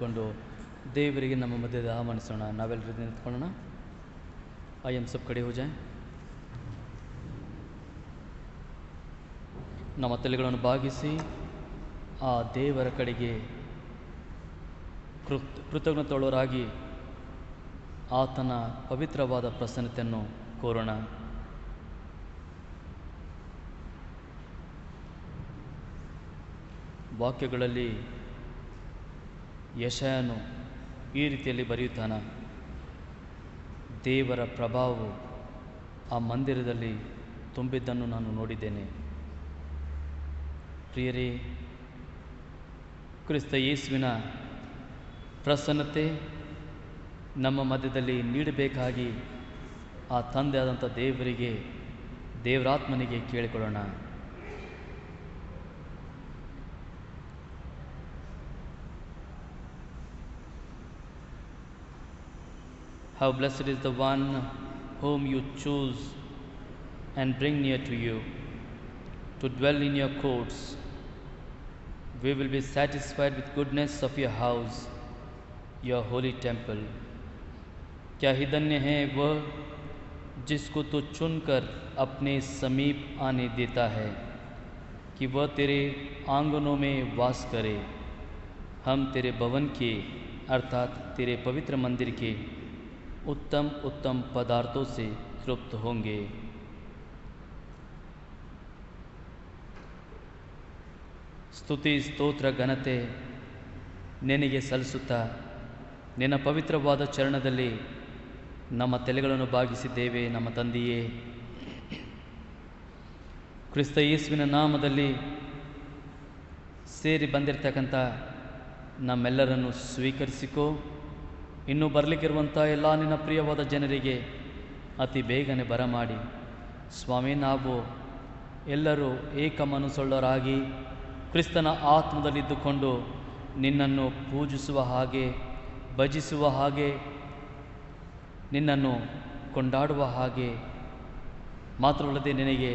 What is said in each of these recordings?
ನಿಂತ್ಕೊಂಡು ದೇವರಿಗೆ ನಮ್ಮ ಮಧ್ಯದ ಆಹ್ವಾನಿಸೋಣ. ನಾವೆಲ್ಲರೂ ನಿಂತ್ಕೊಳ್ಳೋಣ. ಆಯಂ ಸಬ್ ಕಡೆ ಹೋ ಜಾಯ್. ನಮ್ಮ ತಲೆಗಳನ್ನು ಬಾಗಿಸಿ ಆ ದೇವರ ಕಡೆಗೆ ಕೃತಜ್ಞತೋಳರಾಗಿ ಆತನ ಪವಿತ್ರವಾದ ಪ್ರಸನ್ನತೆಯನ್ನು ಕೋರೋಣ. ವಾಕ್ಯಗಳಲ್ಲಿ ಯೆಶಾಯನು ಈ ರೀತಿಯಲ್ಲಿ ಬರೆಯುತ್ತಾನೆ, ದೇವರ ಪ್ರಭಾವವು ಆ ಮಂದಿರದಲ್ಲಿ ತುಂಬಿದ್ದನ್ನು ನಾನು ನೋಡಿದ್ದೇನೆ. ಪ್ರಿಯರೇ, ಕ್ರಿಸ್ತ ಯೇಸುವಿನ ಪ್ರಸನ್ನತೆ ನಮ್ಮ ಮಧ್ಯದಲ್ಲಿ ನೀಡಬೇಕಾಗಿ ಆ ತಂದೆಯಾದಂಥ ದೇವರಿಗೆ, ದೇವರಾತ್ಮನಿಗೆ ಕೇಳಿಕೊಳ್ಳೋಣ. How blessed is the one whom you choose and bring near to you, to dwell in your courts. We will be satisfied with goodness of your house, your holy temple. क्या ही धन्य है वह जिसको तू चुनकर अपने समीप आने देता है, कि वह तेरे आंगनों में वास करे. हम तेरे भवन के अर्थात तेरे पवित्र मंदिर के उत्तम उत्तम पदार्थों से तृप्त होंगे. ಸ್ತುತಿ ಸ್ತೋತ್ರ ಘನತೆ ನಿನಗೆ ಸಲ್ಲಿಸುತ್ತಾ ನಿನ್ನ ಪವಿತ್ರವಾದ ಚರಣದಲ್ಲಿ ನಮ್ಮ ತಲೆಗಳನ್ನು ಬಾಗಿಸಿದ್ದೇವೆ. ನಮ್ಮ ತಂದೆಯೇ, ಕ್ರಿಸ್ತ ಯೇಸುವಿನ ನಾಮದಲ್ಲಿ ಸೇರಿ ಬಂದಿರತಕ್ಕಂಥ ನಮ್ಮೆಲ್ಲರನ್ನು ಸ್ವೀಕರಿಸಿಕೋ. ಇನ್ನೂ ಬರಲಿಕ್ಕಿರುವಂಥ ಎಲ್ಲ ನಿನ್ನ ಪ್ರಿಯವಾದ ಜನರಿಗೆ ಅತಿ ಬೇಗನೆ ಬರಮಾಡಿ ಸ್ವಾಮಿ, ನಾವು ಎಲ್ಲರೂ ಏಕಮನಸ್ಸುಳ್ಳವರಾಗಿ ಕ್ರಿಸ್ತನ ಆತ್ಮದಲ್ಲಿದ್ದುಕೊಂಡು ನಿನ್ನನ್ನು ಪೂಜಿಸುವ ಹಾಗೆ, ಭಜಿಸುವ ಹಾಗೆ, ನಿನ್ನನ್ನು ಕೊಂಡಾಡುವ ಹಾಗೆ, ಮಾತ್ರವಲ್ಲದೆ ನಿನಗೆ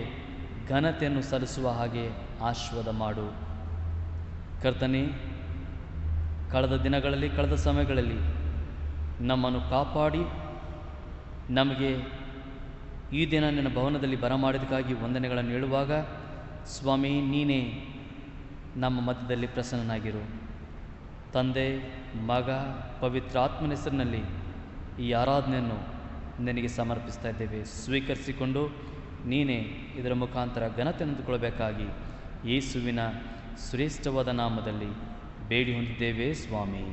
ಘನತೆಯನ್ನು ಸಲ್ಲಿಸುವ ಹಾಗೆ ಆಶೀರ್ವಾದ ಮಾಡು. ಕರ್ತನೇ, ಕಳೆದ ದಿನಗಳಲ್ಲಿ, ಕಳೆದ ಸಮಯಗಳಲ್ಲಿ ನಮ್ಮನ್ನು ಕಾಪಾಡಿ ನಮಗೆ ಈ ದಿನ ನಿನ್ನ ಭವನದಲ್ಲಿ ಬರಮಾಡಿದಕ್ಕಾಗಿ ವಂದನೆಗಳನ್ನು ಹೇಳುವಾಗ ಸ್ವಾಮಿ, ನೀನೇ ನಮ್ಮ ಮಧ್ಯದಲ್ಲಿ ಪ್ರಸನ್ನನಾಗಿರು. ತಂದೆ, ಮಗ, ಪವಿತ್ರ ಆತ್ಮನ ಹೆಸರಿನಲ್ಲಿ ಈ ಆರಾಧನೆಯನ್ನು ನಿನಗೆ ಸಮರ್ಪಿಸ್ತಾ ಇದ್ದೇವೆ. ಸ್ವೀಕರಿಸಿಕೊಂಡು ನೀನೇ ಇದರ ಮುಖಾಂತರ ಘನತೆ ಹೊಂದಿಕೊಳ್ಳಬೇಕಾಗಿ ಯೇಸುವಿನ ಶ್ರೇಷ್ಠವಾದ ನಾಮದಲ್ಲಿ ಬೇಡಿ ಹೊಂದಿದ್ದೇವೆ ಸ್ವಾಮಿ,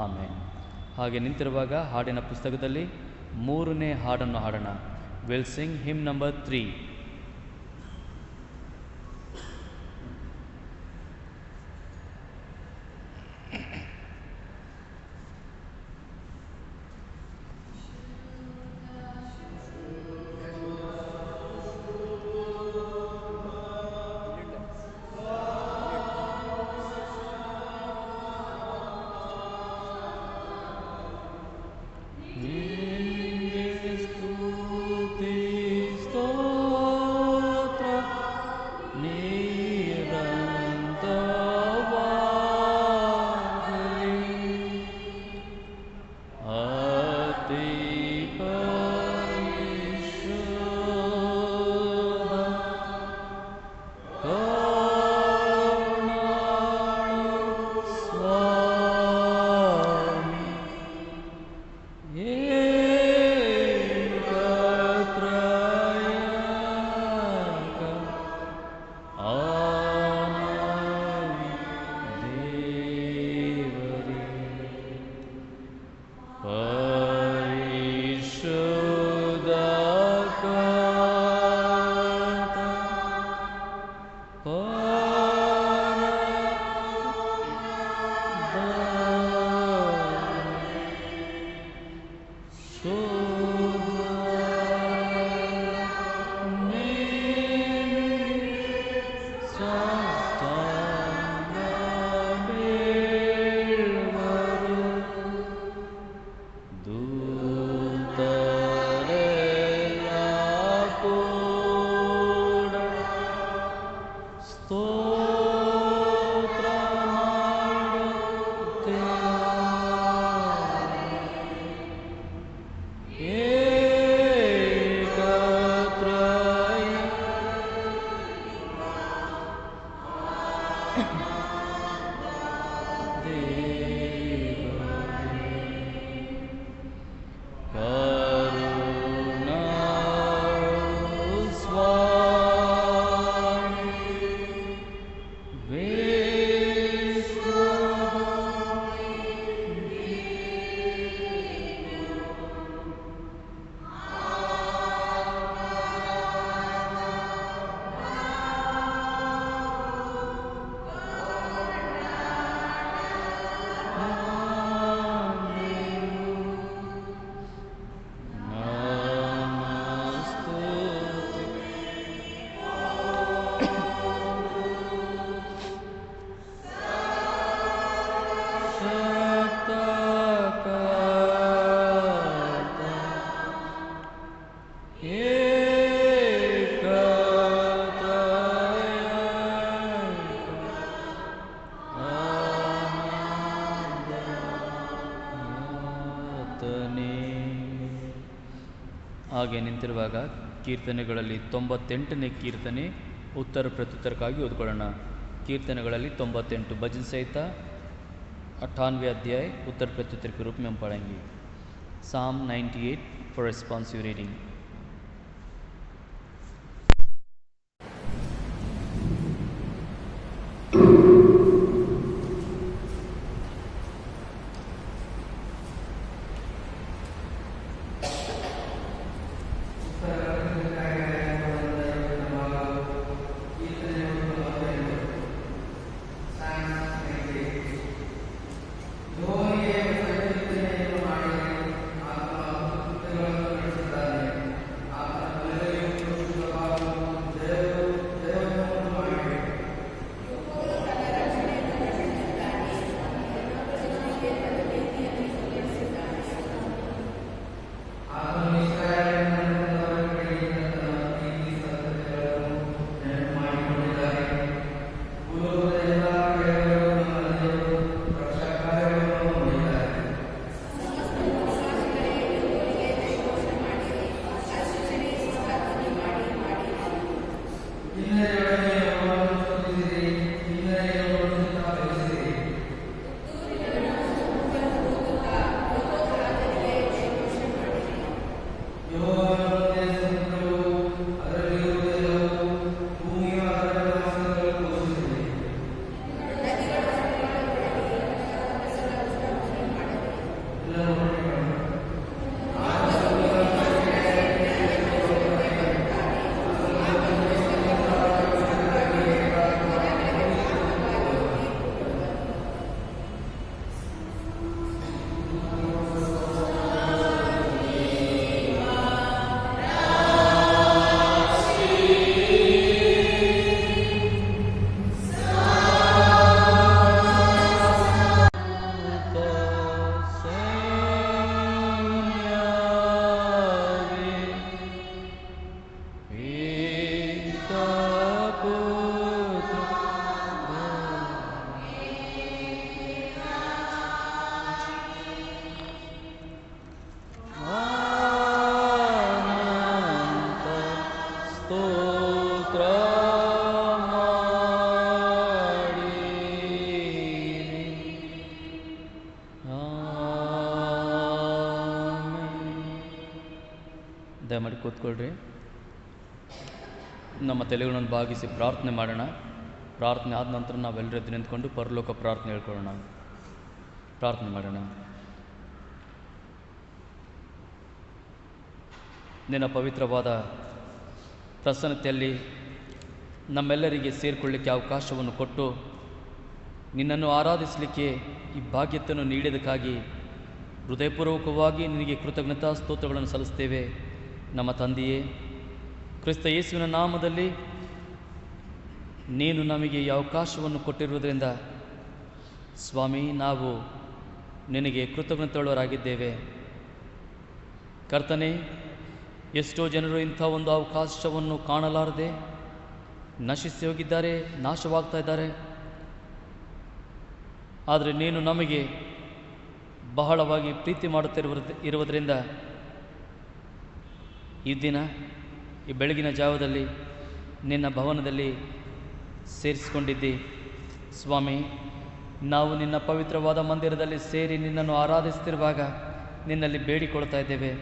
ಆಮೇನ್. ಹಾಗೆ ನಿಂತಿರುವಾಗ ಹಾಡಿನ ಪುಸ್ತಕದಲ್ಲಿ 3ನೇ ಹಾಡನ್ನು ಹಾಡೋಣ. Will sing hymn number 3. ಸ್ತುತಿ ಸ್ತೋತ್ರ ಹಾಗೆ ನಿಂತಿರುವಾಗ ಕೀರ್ತನೆಗಳಲ್ಲಿ 98ನೇ ಕೀರ್ತನೆ ಉತ್ತರ ಪ್ರತ್ಯುತ್ತರಕ್ಕಾಗಿ ಓದ್ಕೊಳ್ಳೋಣ. कीर्तनಗಳಲ್ಲಿ 98 भजन सहित 98वें अध्याय उत्तर प्रत्युत्तर के रूप में हम पढ़ेंगे. Psalm 98 for responsive reading. ದಯಮಾಡಿ ಕೂತ್ಕೊಳ್ರಿ. ನಮ್ಮ ತಲೆಗಳನ್ನು ಭಾಗಿಸಿ ಪ್ರಾರ್ಥನೆ ಮಾಡೋಣ. ಪ್ರಾರ್ಥನೆ ಆದ ನಂತರ ನಾವೆಲ್ಲರೂ ಎದ್ದು ನಿಂತ್ಕೊಂಡು ಪರಲೋಕ ಪ್ರಾರ್ಥನೆ ಹೇಳ್ಕೊಳ್ಳೋಣ. ಪ್ರಾರ್ಥನೆ ಮಾಡೋಣ. ನಿನ್ನ ಪವಿತ್ರವಾದ ಪ್ರಸನ್ನತೆಯಲ್ಲಿ ನಮ್ಮೆಲ್ಲರಿಗೆ ಸೇರಿಕೊಳ್ಳಿಕ್ಕೆ ಅವಕಾಶವನ್ನು ಕೊಟ್ಟು ನಿನ್ನನ್ನು ಆರಾಧಿಸಲಿಕ್ಕೆ ಈ ಭಾಗ್ಯತೆಯನ್ನು ನೀಡಿದ್ದಕ್ಕಾಗಿ ಹೃದಯಪೂರ್ವಕವಾಗಿ ನಿನಗೆ ಕೃತಜ್ಞತಾ ಸ್ತೋತ್ರಗಳನ್ನು ಸಲ್ಲಿಸ್ತೇವೆ. ನಮ್ಮ ತಂದೆಯೇ, ಕ್ರಿಸ್ತ ಯೇಸುವಿನ ನಾಮದಲ್ಲಿ ನೀನು ನಮಗೆ ಈ ಅವಕಾಶವನ್ನು ಕೊಟ್ಟಿರುವುದರಿಂದ ಸ್ವಾಮಿ, ನಾವು ನಿನಗೆ ಕೃತಜ್ಞತೆಯುಳ್ಳವರಾಗಿದ್ದೇವೆ. ಕರ್ತನೇ, ಎಷ್ಟೋ ಜನರು ಇಂಥ ಒಂದು ಅವಕಾಶವನ್ನು ಕಾಣಲಾರದೆ ನಶಿಸಿ ಹೋಗಿದ್ದಾರೆ, ನಾಶವಾಗ್ತಾ ಇದ್ದಾರೆ. ಆದರೆ ನೀನು ನಮಗೆ ಬಹಳವಾಗಿ ಪ್ರೀತಿ ಮಾಡುತ್ತಿರುವುದರಿಂದ ಈ ದಿನ ಈ ಬೆಳಗಿನ ಜಾವದಲ್ಲಿ ನಿನ್ನ ಭವನದಲ್ಲಿ ಸೇರಿಸಿಕೊಂಡಿದ್ದಿ. ಸ್ವಾಮಿ, ನಾವು ನಿನ್ನ ಪವಿತ್ರವಾದ ಮಂದಿರದಲ್ಲಿ ಸೇರಿ ನಿನ್ನನ್ನು ಆರಾಧಿಸುತ್ತಿರುವಾಗ ನಿನ್ನಲ್ಲಿ ಬೇಡಿಕೊಳ್ತಾ ಇದ್ದೇವೆ.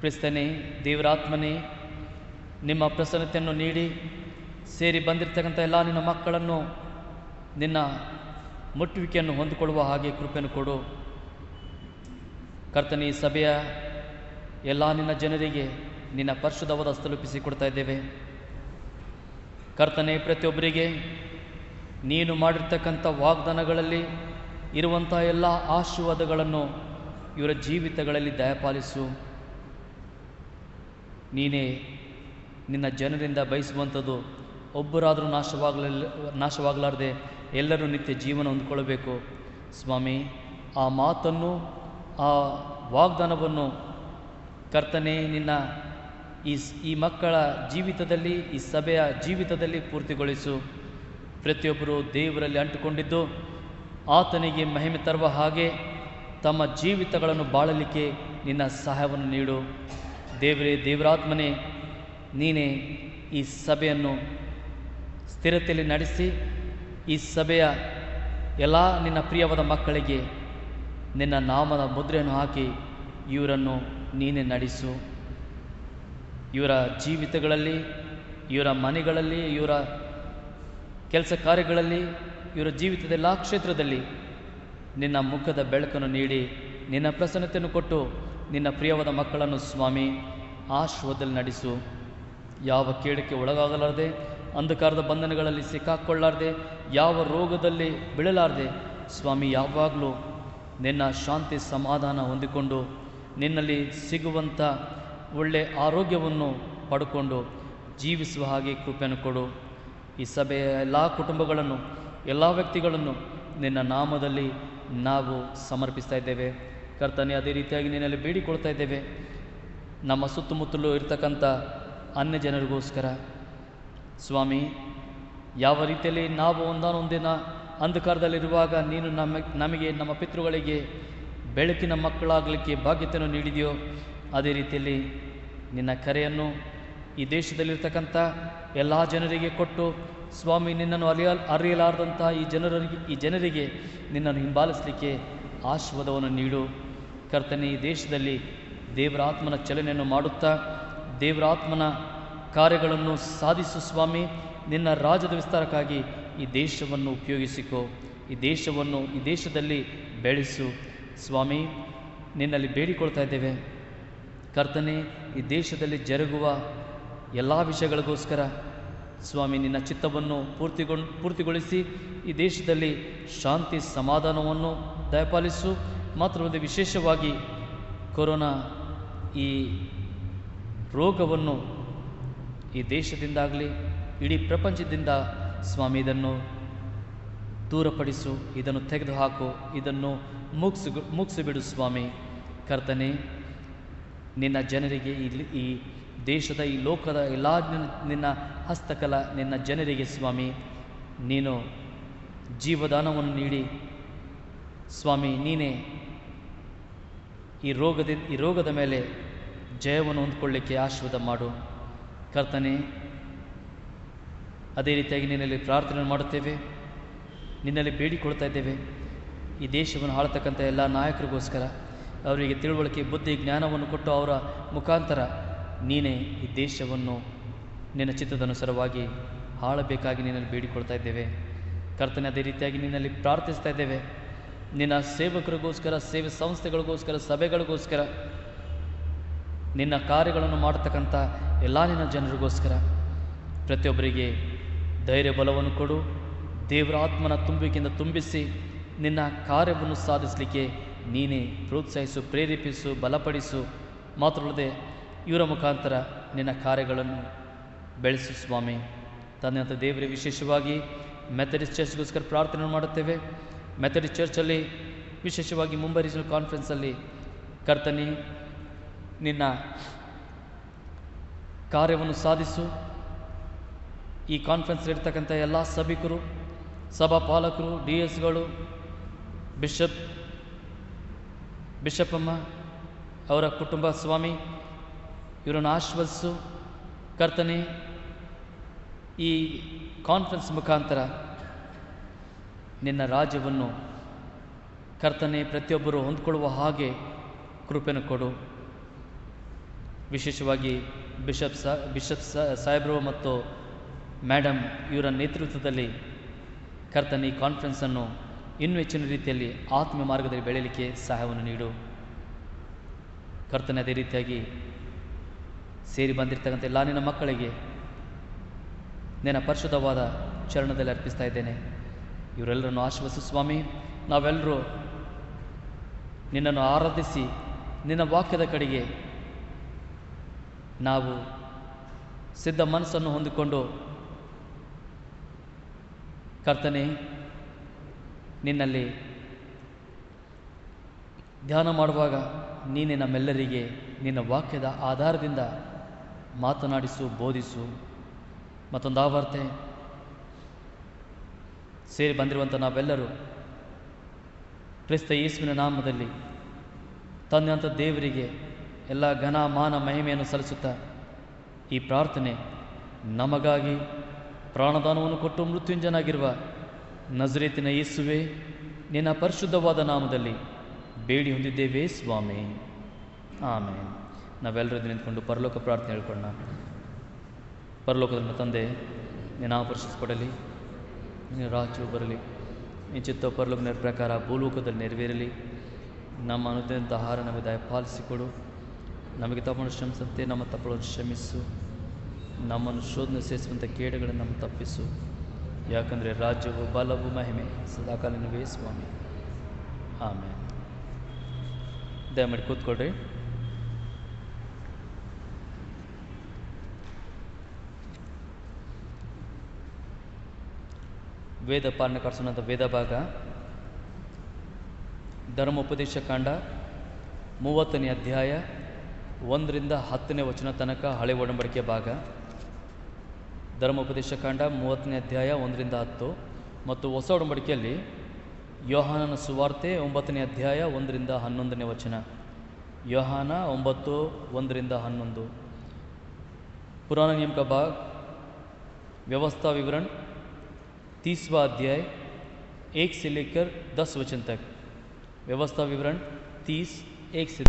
ಕ್ರಿಸ್ತನೇ, ದೇವರಾತ್ಮನೇ, ನಿಮ್ಮ ಪ್ರಸನ್ನತೆಯನ್ನು ನೀಡಿ ಸೇರಿ ಬಂದಿರತಕ್ಕಂಥ ಎಲ್ಲ ನಿನ್ನ ಮಕ್ಕಳನ್ನು ನಿನ್ನ ಮುಟ್ಟುವಿಕೆಯನ್ನು ಹೊಂದಿಕೊಳ್ಳುವ ಹಾಗೆ ಕೃಪೆಯನ್ನು ಕೊಡು. ಕರ್ತನೇ, ಈ ಸಭೆಯ ಎಲ್ಲ ನಿನ್ನ ಜನರಿಗೆ ನಿನ್ನ ಪರಿಶುದ್ಧವಾದ ತಲುಪಿಸಿ ಕೊಡ್ತಾ ಇದ್ದೇವೆ. ಕರ್ತನೇ, ಪ್ರತಿಯೊಬ್ಬರಿಗೆ ನೀನು ಮಾಡಿರ್ತಕ್ಕಂಥ ವಾಗ್ದಾನಗಳಲ್ಲಿ ಇರುವಂಥ ಎಲ್ಲ ಆಶೀರ್ವಾದಗಳನ್ನು ಇವರ ಜೀವಿತಗಳಲ್ಲಿ ದಯಪಾಲಿಸು. ನೀನೇ ನಿನ್ನ ಜನರಿಂದ ಬಯಸುವಂಥದ್ದು ಒಬ್ಬರಾದರೂ ನಾಶವಾಗಲಾರದೆ ಎಲ್ಲರೂ ನಿತ್ಯ ಜೀವನ ಹೊಂದಿಕೊಳ್ಳಬೇಕು. ಸ್ವಾಮಿ, ಆ ಮಾತನ್ನು, ಆ ವಾಗ್ದಾನವನ್ನು ಕರ್ತನೇ ನಿನ್ನ ಈ ಮಕ್ಕಳ ಜೀವಿತದಲ್ಲಿ, ಈ ಸಭೆಯ ಜೀವಿತದಲ್ಲಿ ಪೂರ್ತಿಗೊಳಿಸು. ಪ್ರತಿಯೊಬ್ಬರು ದೇವರಲ್ಲಿ ಅಂಟುಕೊಂಡಿದ್ದು ಆತನಿಗೆ ಮಹಿಮೆ ತರುವ ಹಾಗೆ ತಮ್ಮ ಜೀವಿತಗಳನ್ನು ಬಾಳಲಿಕ್ಕೆ ನಿನ್ನ ಸಹಾಯವನ್ನು ನೀಡು. ದೇವರೇ, ದೇವರಾತ್ಮನೇ, ನೀನೇ ಈ ಸಭೆಯನ್ನು ಸ್ಥಿರತೆಯಲ್ಲಿ ನಡೆಸಿ ಈ ಸಭೆಯ ಎಲ್ಲ ನಿನ್ನ ಪ್ರಿಯವಾದ ಮಕ್ಕಳಿಗೆ ನಿನ್ನ ನಾಮದ ಮುದ್ರೆಯನ್ನು ಹಾಕಿ ಇವರನ್ನು ನೀನೇ ನಡೆಸು. ಇವರ ಜೀವಿತಗಳಲ್ಲಿ, ಇವರ ಮನೆಗಳಲ್ಲಿ, ಇವರ ಕೆಲಸ ಕಾರ್ಯಗಳಲ್ಲಿ, ಇವರ ಜೀವಿತದ ಎಲ್ಲ ಕ್ಷೇತ್ರದಲ್ಲಿ ನಿನ್ನ ಮುಖದ ಬೆಳಕನ್ನು ನೀಡಿ ನಿನ್ನ ಪ್ರಸನ್ನತೆಯನ್ನು ಕೊಟ್ಟು ನಿನ್ನ ಪ್ರಿಯವಾದ ಮಕ್ಕಳನ್ನು ಸ್ವಾಮಿ ಆಶೀರ್ವಾದದಲ್ಲಿ ನಡೆಸು. ಯಾವ ಕೇಡಕ್ಕೆ ಒಳಗಾಗಲಾರದೆ, ಅಂಧಕಾರದ ಬಂಧನಗಳಲ್ಲಿ ಸಿಕ್ಕಾಕ್ಕೊಳ್ಳಾರ್ದೆ, ಯಾವ ರೋಗದಲ್ಲಿ ಬೀಳಲಾರದೆ ಸ್ವಾಮಿ ಯಾವಾಗಲೂ ನಿನ್ನ ಶಾಂತಿ ಸಮಾಧಾನ ಹೊಂದಿಕೊಂಡು ನಿನ್ನಲ್ಲಿ ಸಿಗುವಂಥ ಒಳ್ಳೆಯ ಆರೋಗ್ಯವನ್ನು ಪಡ್ಕೊಂಡು ಜೀವಿಸುವ ಹಾಗೆ ಕೃಪೆಯನ್ನು ಕೊಡು. ಈ ಸಭೆಯ ಎಲ್ಲ ಕುಟುಂಬಗಳನ್ನು, ಎಲ್ಲ ವ್ಯಕ್ತಿಗಳನ್ನು ನಿನ್ನ ನಾಮದಲ್ಲಿ ನಾವು ಸಮರ್ಪಿಸ್ತಾ ಇದ್ದೇವೆ ಕರ್ತನೆ. ಅದೇ ರೀತಿಯಾಗಿ ನಿನ್ನಲ್ಲಿ ಬೇಡಿಕೊಳ್ತಾ ಇದ್ದೇವೆ. ನಮ್ಮ ಸುತ್ತಮುತ್ತಲೂ ಇರ್ತಕ್ಕಂಥ ಅನ್ಯ ಜನರಿಗೋಸ್ಕರ ಸ್ವಾಮಿ, ಯಾವ ರೀತಿಯಲ್ಲಿ ನಾವು ಒಂದಾನೊಂದಿನ ಅಂಧಕಾರದಲ್ಲಿರುವಾಗ ನೀನು ನಮಗೆ ನಮ್ಮ ಪಿತೃಗಳಿಗೆ ಬೆಳಕಿನ ಮಕ್ಕಳಾಗಲಿಕ್ಕೆ ಭಾಗ್ಯತೆಯನ್ನು ನೀಡಿದೆಯೋ, ಅದೇ ರೀತಿಯಲ್ಲಿ ನಿನ್ನ ಕರೆಯನ್ನು ಈ ದೇಶದಲ್ಲಿರ್ತಕ್ಕಂಥ ಎಲ್ಲ ಜನರಿಗೆ ಕೊಟ್ಟು ಸ್ವಾಮಿ, ನಿನ್ನನ್ನು ಅರಿಯಲಾರದಂಥ ಈ ಜನರಿಗೆ ನಿನ್ನನ್ನು ಹಿಂಬಾಲಿಸಲಿಕ್ಕೆ ಆಶೀರ್ವಾದವನ್ನು ನೀಡು ಕರ್ತನೆ. ಈ ದೇಶದಲ್ಲಿ ದೇವರ ಆತ್ಮನ ಚಲನೆಯನ್ನು ಮಾಡುತ್ತಾ ದೇವರ ಆತ್ಮನ ಕಾರ್ಯಗಳನ್ನು ಸಾಧಿಸು ಸ್ವಾಮಿ. ನಿನ್ನ ರಾಜ್ಯದ ವಿಸ್ತಾರಕ್ಕಾಗಿ ಈ ದೇಶವನ್ನು ಉಪಯೋಗಿಸಿಕೋ. ಈ ದೇಶದಲ್ಲಿ ಬೆಳೆಸು ಸ್ವಾಮಿ. ನಿನ್ನಲ್ಲಿ ಬೇಡಿಕೊಳ್ತಾ ಇದ್ದೇವೆ ಕರ್ತನೆ. ಈ ದೇಶದಲ್ಲಿ ಜರುಗುವ ಎಲ್ಲ ವಿಷಯಗಳಿಗೋಸ್ಕರ ಸ್ವಾಮಿ ನಿನ್ನ ಚಿತ್ತವನ್ನು ಪೂರ್ತಿಗೊಳಿಸಿ ಈ ದೇಶದಲ್ಲಿ ಶಾಂತಿ ಸಮಾಧಾನವನ್ನು ದಯಪಾಲಿಸು. ಮಾತ್ರವಲ್ಲದೆ ವಿಶೇಷವಾಗಿ ಕೊರೋನಾ ಈ ರೋಗವನ್ನು ಈ ದೇಶದಿಂದಾಗಲಿ ಇಡೀ ಪ್ರಪಂಚದಿಂದ ಸ್ವಾಮಿ ಇದನ್ನು ದೂರಪಡಿಸು, ಇದನ್ನು ತೆಗೆದುಹಾಕು, ಇದನ್ನು ಮುಗಿಸಿಬಿಡು ಸ್ವಾಮಿ ಕರ್ತನೆ. ನಿನ್ನ ಜನರಿಗೆ ಈ ದೇಶದ, ಈ ಲೋಕದ ಎಲ್ಲ ನಿನ್ನ ಹಸ್ತಕಲ ನಿನ್ನ ಜನರಿಗೆ ಸ್ವಾಮಿ ನೀನು ಜೀವದಾನವನ್ನು ನೀಡಿ ಸ್ವಾಮಿ ನೀನೇ ಈ ರೋಗದ ಮೇಲೆ ಜಯವನ್ನು ಹೊಂದಿಕೊಳ್ಳಿಕ್ಕೆ ಆಶೀರ್ವಾದ ಮಾಡು ಕರ್ತನೆ. ಅದೇ ರೀತಿಯಾಗಿ ನಿನ್ನಲ್ಲಿ ಪ್ರಾರ್ಥನೆ ಮಾಡುತ್ತೇವೆ, ನಿನ್ನಲ್ಲಿ ಬೇಡಿಕೊಳ್ತಾ ಇದ್ದೇವೆ. ಈ ದೇಶವನ್ನು ಆಳ್ತಕ್ಕಂಥ ಎಲ್ಲ ನಾಯಕರಿಗೋಸ್ಕರ ಅವರಿಗೆ ತಿಳುವಳಿಕೆ, ಬುದ್ಧಿ, ಜ್ಞಾನವನ್ನು ಕೊಟ್ಟು ಅವರ ಮುಖಾಂತರ ನೀನೇ ಈ ದೇಶವನ್ನು ನಿನ್ನ ಚಿತ್ತದನುಸಾರವಾಗಿ ಆಳಬೇಕಾಗಿ ನಿನ್ನಲ್ಲಿ ಬೇಡಿಕೊಳ್ತಾ ಇದ್ದೇವೆ ಕರ್ತನೆ. ಅದೇ ರೀತಿಯಾಗಿ ನಿನ್ನಲ್ಲಿ ಪ್ರಾರ್ಥಿಸ್ತಾ ಇದ್ದೇವೆ ನಿನ್ನ ಸೇವಕರಿಗೋಸ್ಕರ, ಸೇವೆ ಸಂಸ್ಥೆಗಳಿಗೋಸ್ಕರ, ಸಭೆಗಳಿಗೋಸ್ಕರ, ನಿನ್ನ ಕಾರ್ಯಗಳನ್ನು ಮಾಡತಕ್ಕಂಥ ಎಲ್ಲ ನಿನ್ನ ಜನರಿಗೋಸ್ಕರ ಪ್ರತಿಯೊಬ್ಬರಿಗೆ ಧೈರ್ಯ ಬಲವನ್ನು ಕೊಡು. ದೇವರ ಆತ್ಮನ ತುಂಬಿಕೆಯಿಂದ ತುಂಬಿಸಿ ನಿನ್ನ ಕಾರ್ಯವನ್ನು ಸಾಧಿಸಲಿಕ್ಕೆ ನೀನೇ ಪ್ರೋತ್ಸಾಹಿಸು, ಪ್ರೇರೇಪಿಸು, ಬಲಪಡಿಸು. ಮಾತ್ರವಲ್ಲದೆ ಇವರ ಮುಖಾಂತರ ನಿನ್ನ ಕಾರ್ಯಗಳನ್ನು ಬೆಳೆಸು ಸ್ವಾಮಿ. ತಂದೆಯಂಥ ದೇವರೇ, ವಿಶೇಷವಾಗಿ ಮೆಥಡಿಸ್ಟ್ ಚರ್ಚ್ಗೋಸ್ಕರ ಪ್ರಾರ್ಥನೆ ಮಾಡುತ್ತೇವೆ. ಮೆಥಡಿಸ್ಟ್ ಚರ್ಚಲ್ಲಿ ವಿಶೇಷವಾಗಿ ಮುಂಬೈ ರೀಜನಲ್ ಕಾನ್ಫರೆನ್ಸಲ್ಲಿ ಕರ್ತನೆ ನಿನ್ನ ಕಾರ್ಯವನ್ನು ಸಾಧಿಸು. ಈ ಕಾನ್ಫರೆನ್ಸ್ಲಿರ್ತಕ್ಕಂಥ ಎಲ್ಲ ಸಭಿಕರು, ಸಭಾಪಾಲಕರು, DS ಗಳು, ಬಿಷಪ್ಪಮ್ಮ ಅವರ ಕುಟುಂಬ ಸ್ವಾಮಿ ಇವರನ್ನು ಆಶೀರ್ವದಿಸು ಕರ್ತನೆ. ಈ ಕಾನ್ಫರೆನ್ಸ್ ಮುಖಾಂತರ ನಿನ್ನ ರಾಜ್ಯವನ್ನು ಕರ್ತನೆ ಪ್ರತಿಯೊಬ್ಬರು ಹೊಂದ್ಕೊಳ್ಳುವ ಹಾಗೆ ಕೃಪೆಯನ್ನು ಕೊಡು. ವಿಶೇಷವಾಗಿ ಬಿಷಪ್ ಸಾಹೇಬ್ರು ಮತ್ತು ಮೇಡಮ್ ಇವರ ನೇತೃತ್ವದಲ್ಲಿ ಕರ್ತನೆ ಈ ಕಾನ್ಫರೆನ್ಸನ್ನು ಇನ್ನೂ ಹೆಚ್ಚಿನ ರೀತಿಯಲ್ಲಿ ಆತ್ಮೀಯ ಮಾರ್ಗದಲ್ಲಿ ಬೆಳೆಯಲಿಕ್ಕೆ ಸಹಾಯವನ್ನು ನೀಡು ಕರ್ತನೆ. ಅದೇ ರೀತಿಯಾಗಿ ಸೇರಿ ಬಂದಿರತಕ್ಕಂಥ ಎಲ್ಲ ನಿನ್ನ ಮಕ್ಕಳಿಗೆ ನಿನ್ನ ಪರಿಶುದ್ಧವಾದ ಚರಣದಲ್ಲಿ ಅರ್ಪಿಸ್ತಾ ಇದ್ದೇನೆ. ಇವರೆಲ್ಲರನ್ನು ಆಶೀರ್ವದಿಸು ಸ್ವಾಮಿ. ನಾವೆಲ್ಲರೂ ನಿನ್ನನ್ನು ಆರಾಧಿಸಿ ನಿನ್ನ ವಾಕ್ಯದ ಕಡೆಗೆ ನಾವು ಸಿದ್ಧ ಮನಸ್ಸನ್ನು ಹೊಂದಿಕೊಂಡು ಕರ್ತನೆ ನಿನ್ನಲ್ಲಿ ಧ್ಯಾನ ಮಾಡುವಾಗ ನೀನೇ ನಮ್ಮೆಲ್ಲರಿಗೆ ನಿನ್ನ ವಾಕ್ಯದ ಆಧಾರದಿಂದ ಮಾತನಾಡಿಸು, ಬೋಧಿಸು. ಮತ್ತೊಂದು ಆವರ್ತೆ ಸೇರಿ ಬಂದಿರುವಂಥ ನಾವೆಲ್ಲರೂ ಕ್ರಿಸ್ತ ಯೇಸುವಿನ ನಾಮದಲ್ಲಿ ತಂದೆಯಂಥ ದೇವರಿಗೆ ಎಲ್ಲ ಘನ ಮಾನ ಮಹಿಮೆಯನ್ನು ಸಲ್ಲಿಸುತ್ತಾ ಈ ಪ್ರಾರ್ಥನೆ ನಮಗಾಗಿ ಪ್ರಾಣದಾನವನ್ನು ಕೊಟ್ಟು ಮೃತ್ಯುಂಜನಾಗಿರುವ ನಜರೇತಿನ ಯೇಸುವೆ, ನಿನ್ನ ಪರಿಶುದ್ಧವಾದ ನಾಮದಲ್ಲಿ ಬೇಡಿ ಹೊಂದಿದ್ದೇವೆ ಸ್ವಾಮಿ. ಆಮೇಲೆ ನಾವೆಲ್ಲರೂ ನಿಂತ್ಕೊಂಡು ಪರಲೋಕ ಪ್ರಾರ್ಥನೆ ಹೇಳ್ಕೊಳ್ಳೋಣ. ಪರಲೋಕದ ತಂದೆ, ನಿನ್ನ ಪರಿಶುದ್ಧಪಡಲಿ, ನಿನ್ನ ರಾಜ್ಯವು ಬರಲಿ, ನಿನ್ನ ಚಿತ್ತ ಪರಲೋಕದ ಪ್ರಕಾರ ಭೂಲೋಕದಲ್ಲಿ ನೆರವೇರಲಿ. ನಮ್ಮ ಅನುದಿನದ ಆಹಾರ ನಮಗೆ ದಯಪಾಲಿಸಿಕೊಡು. ನಮಗೆ ತಪ್ಪನ್ನು ಶ್ರಮಿಸಂತೆ ನಮ್ಮ ತಪ್ಪುಗಳನ್ನು ಕ್ಷಮಿಸು. ನಮ್ಮನ್ನು ಶೋಧನೆ ಸೇರಿಸುವಂಥ ಕೇಡುಗಳನ್ನು ನಮ್ಮ ತಪ್ಪಿಸು. ಯಾಕಂದರೆ ರಾಜ್ಯವು ಬಲವು ಮಹಿಮೆ ಸದಾಕಾಲ ನಿನಗೆ ಸ್ವಾಮಿ. ಆಮೇಲೆ ದಯಮಾಡಿ ಕೂತ್ಕೊಳ್ರಿ. ವೇದ ಪಾಲನೆ ಕರ್ಸೋಣಂಥ ವೇದ ಭಾಗ ಧರ್ಮೋಪದೇಶ ಕಾಂಡ 30ನೇ ಅಧ್ಯಾಯ 1ರಿಂದ 10ನೇ ವಚನ ತನಕ ಹಳೆ ಒಡಂಬಡಿಕೆ ಭಾಗ. ಧರ್ಮೋಪದೇಶ ಕಾಂಡ 30ನೇ ಅಧ್ಯಾಯ 1ರಿಂದ 10 ಮತ್ತು ಹೊಸ ಒಡಂಬಡಿಕೆಯಲ್ಲಿ ಯೋಹಾನನ ಸುವಾರ್ತೆ 9ನೇ ಅಧ್ಯಾಯ 1ರಿಂದ 11ನೇ ವಚನ. ಯೋಹಾನ 9 1ರಿಂದ 11. पुराना नियम का भाग व्यवस्था विवरण 30वां अध्याय 1 से लेकर 10 वचन तक. व्यवस्था विवरण 30 1 से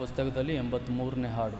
ಪುಸ್ತಕದಲ್ಲಿ 83ನೇ ಹಾಡು.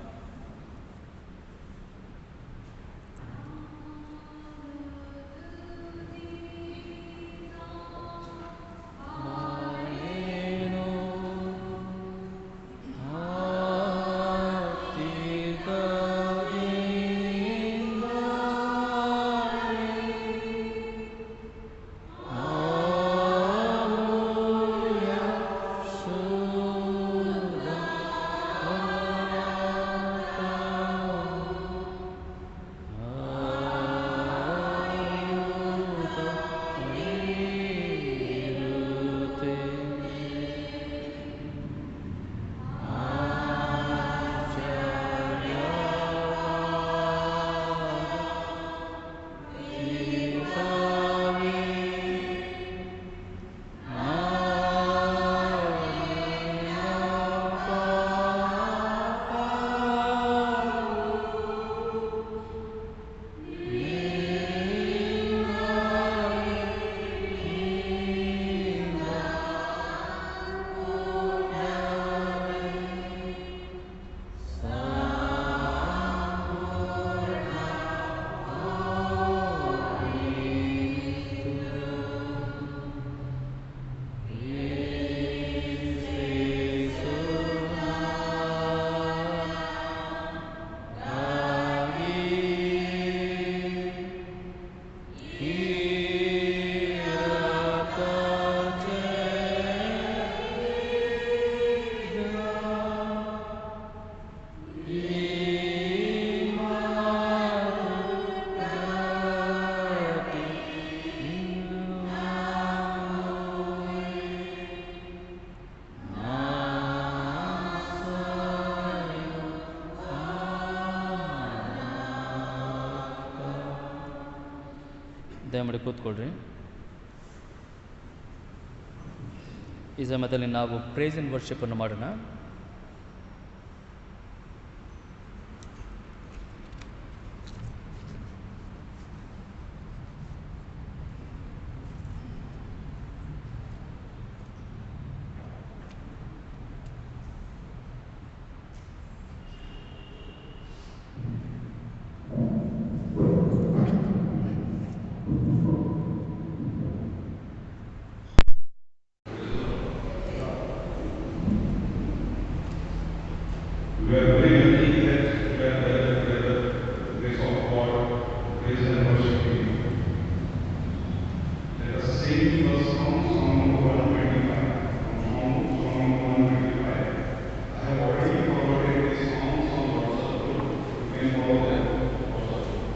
ದಯಮಾಡಿ ಕೂತ್ಕೊಳ್ರಿ. ಈ ಸಮಯದಲ್ಲಿ ನಾವು ಪ್ರೇಸ್ ಆ್ಯಂಡ್ ವರ್ಷಿಪನ್ನು ಮಾಡೋಣ. We are very happy that we are gathered together, the grace of God, praise and worship Him. Let us sing the song number 125. Song number 125. I have already forwarded these songs on WhatsApp group. You can follow them on WhatsApp group.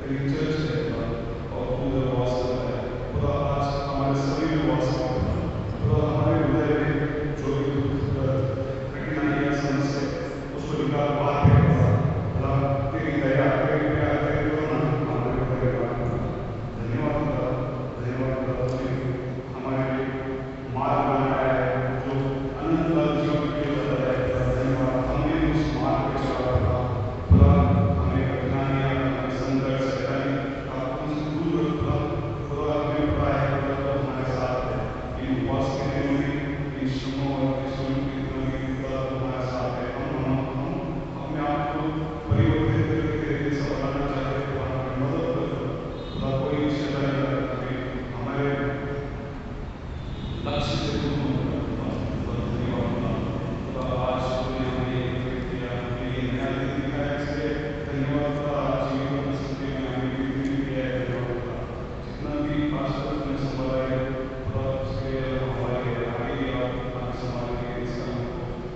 कहीं church है और उधर वास करता है। खुदा आज हमारे सभी में वास करता है। खुदा हमारे हृदय में जो भी दुख कठिनाइयाँ समस्या उसको निकाल बाहर फेंकता। खुदा तेरी दया तेरी प्यार तेरी करुणा हमारे हृदय में। धन्यवाद खुदा, धन्यवाद खुदा, तुमने हमारे लिए मार्ग बनाया है जो अनंत जीवन के लिए बताया है। धन्यवाद, हमने उस मार्ग पे चला खुदा। खुदा हमें कठिनाइयाँ हमें संघर्ष शैतानी आप उनसे दूर रखो खुदा। खुदा हमें पता है खुदा तो हमारे साथ है। इन उपवास के दिनों में इन श्रमों और किशोरों के दिनों में खुदा तुम्हारे साथ है। हम अपने आप को परिवर्तित करके तेरे जैसा बनाना चाहते हैं। खुदा हमें मदद करो खुदा, कोई शैतानी ना रखे हमारे लक्ष्य से दूर मत रखो खुदा। धन्यवाद खुदा, आज तूने हमें ये दिया, हमें ये नया दिन दिखाया, इसलिए धन्यवाद खुदा। आज जीवन में सत्य में हमें विभिन्न दिया है। धन्यवाद खुदा, जितना भी आज तक तुमने संभाला है खुदा उसके लिए हमारे आगे भी आप आगे संभालेंगे, इसका हमको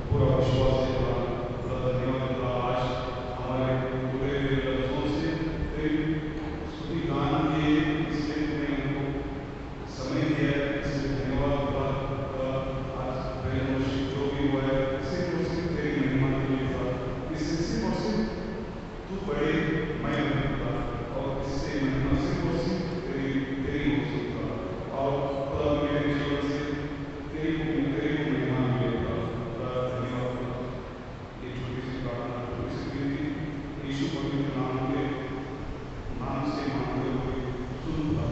पूरा विश्वास है खुदा। खुदा धन्यवाद खुदा, आज हमारे पूरे लफ्जों से तेरी स्तुति गान किए, इसलिए तुमने हमको समय दिया है, इसलिए धन्यवाद खुदा। खुदा आज मेरे मुश्किल जो भी हुआ है सिर्फ और सिर्फ तेरी महिमा के लिए खुदा। इससे सिर्फ और सिर्फ तू बड़े मैं हूँ खुदा, और इससे महिमा सिर्फ और सिर्फ तेरी तेरी हो सकती खुदा। और खुदा मेरे जीवन से तेरी को महिमा मिले खुदा। खुदा धन्यवाद खुदा, ये छोटी सी प्रार्थना छोटी सी विनती यीशु पवित्र नाम से मांगते हुए सुन खुदा।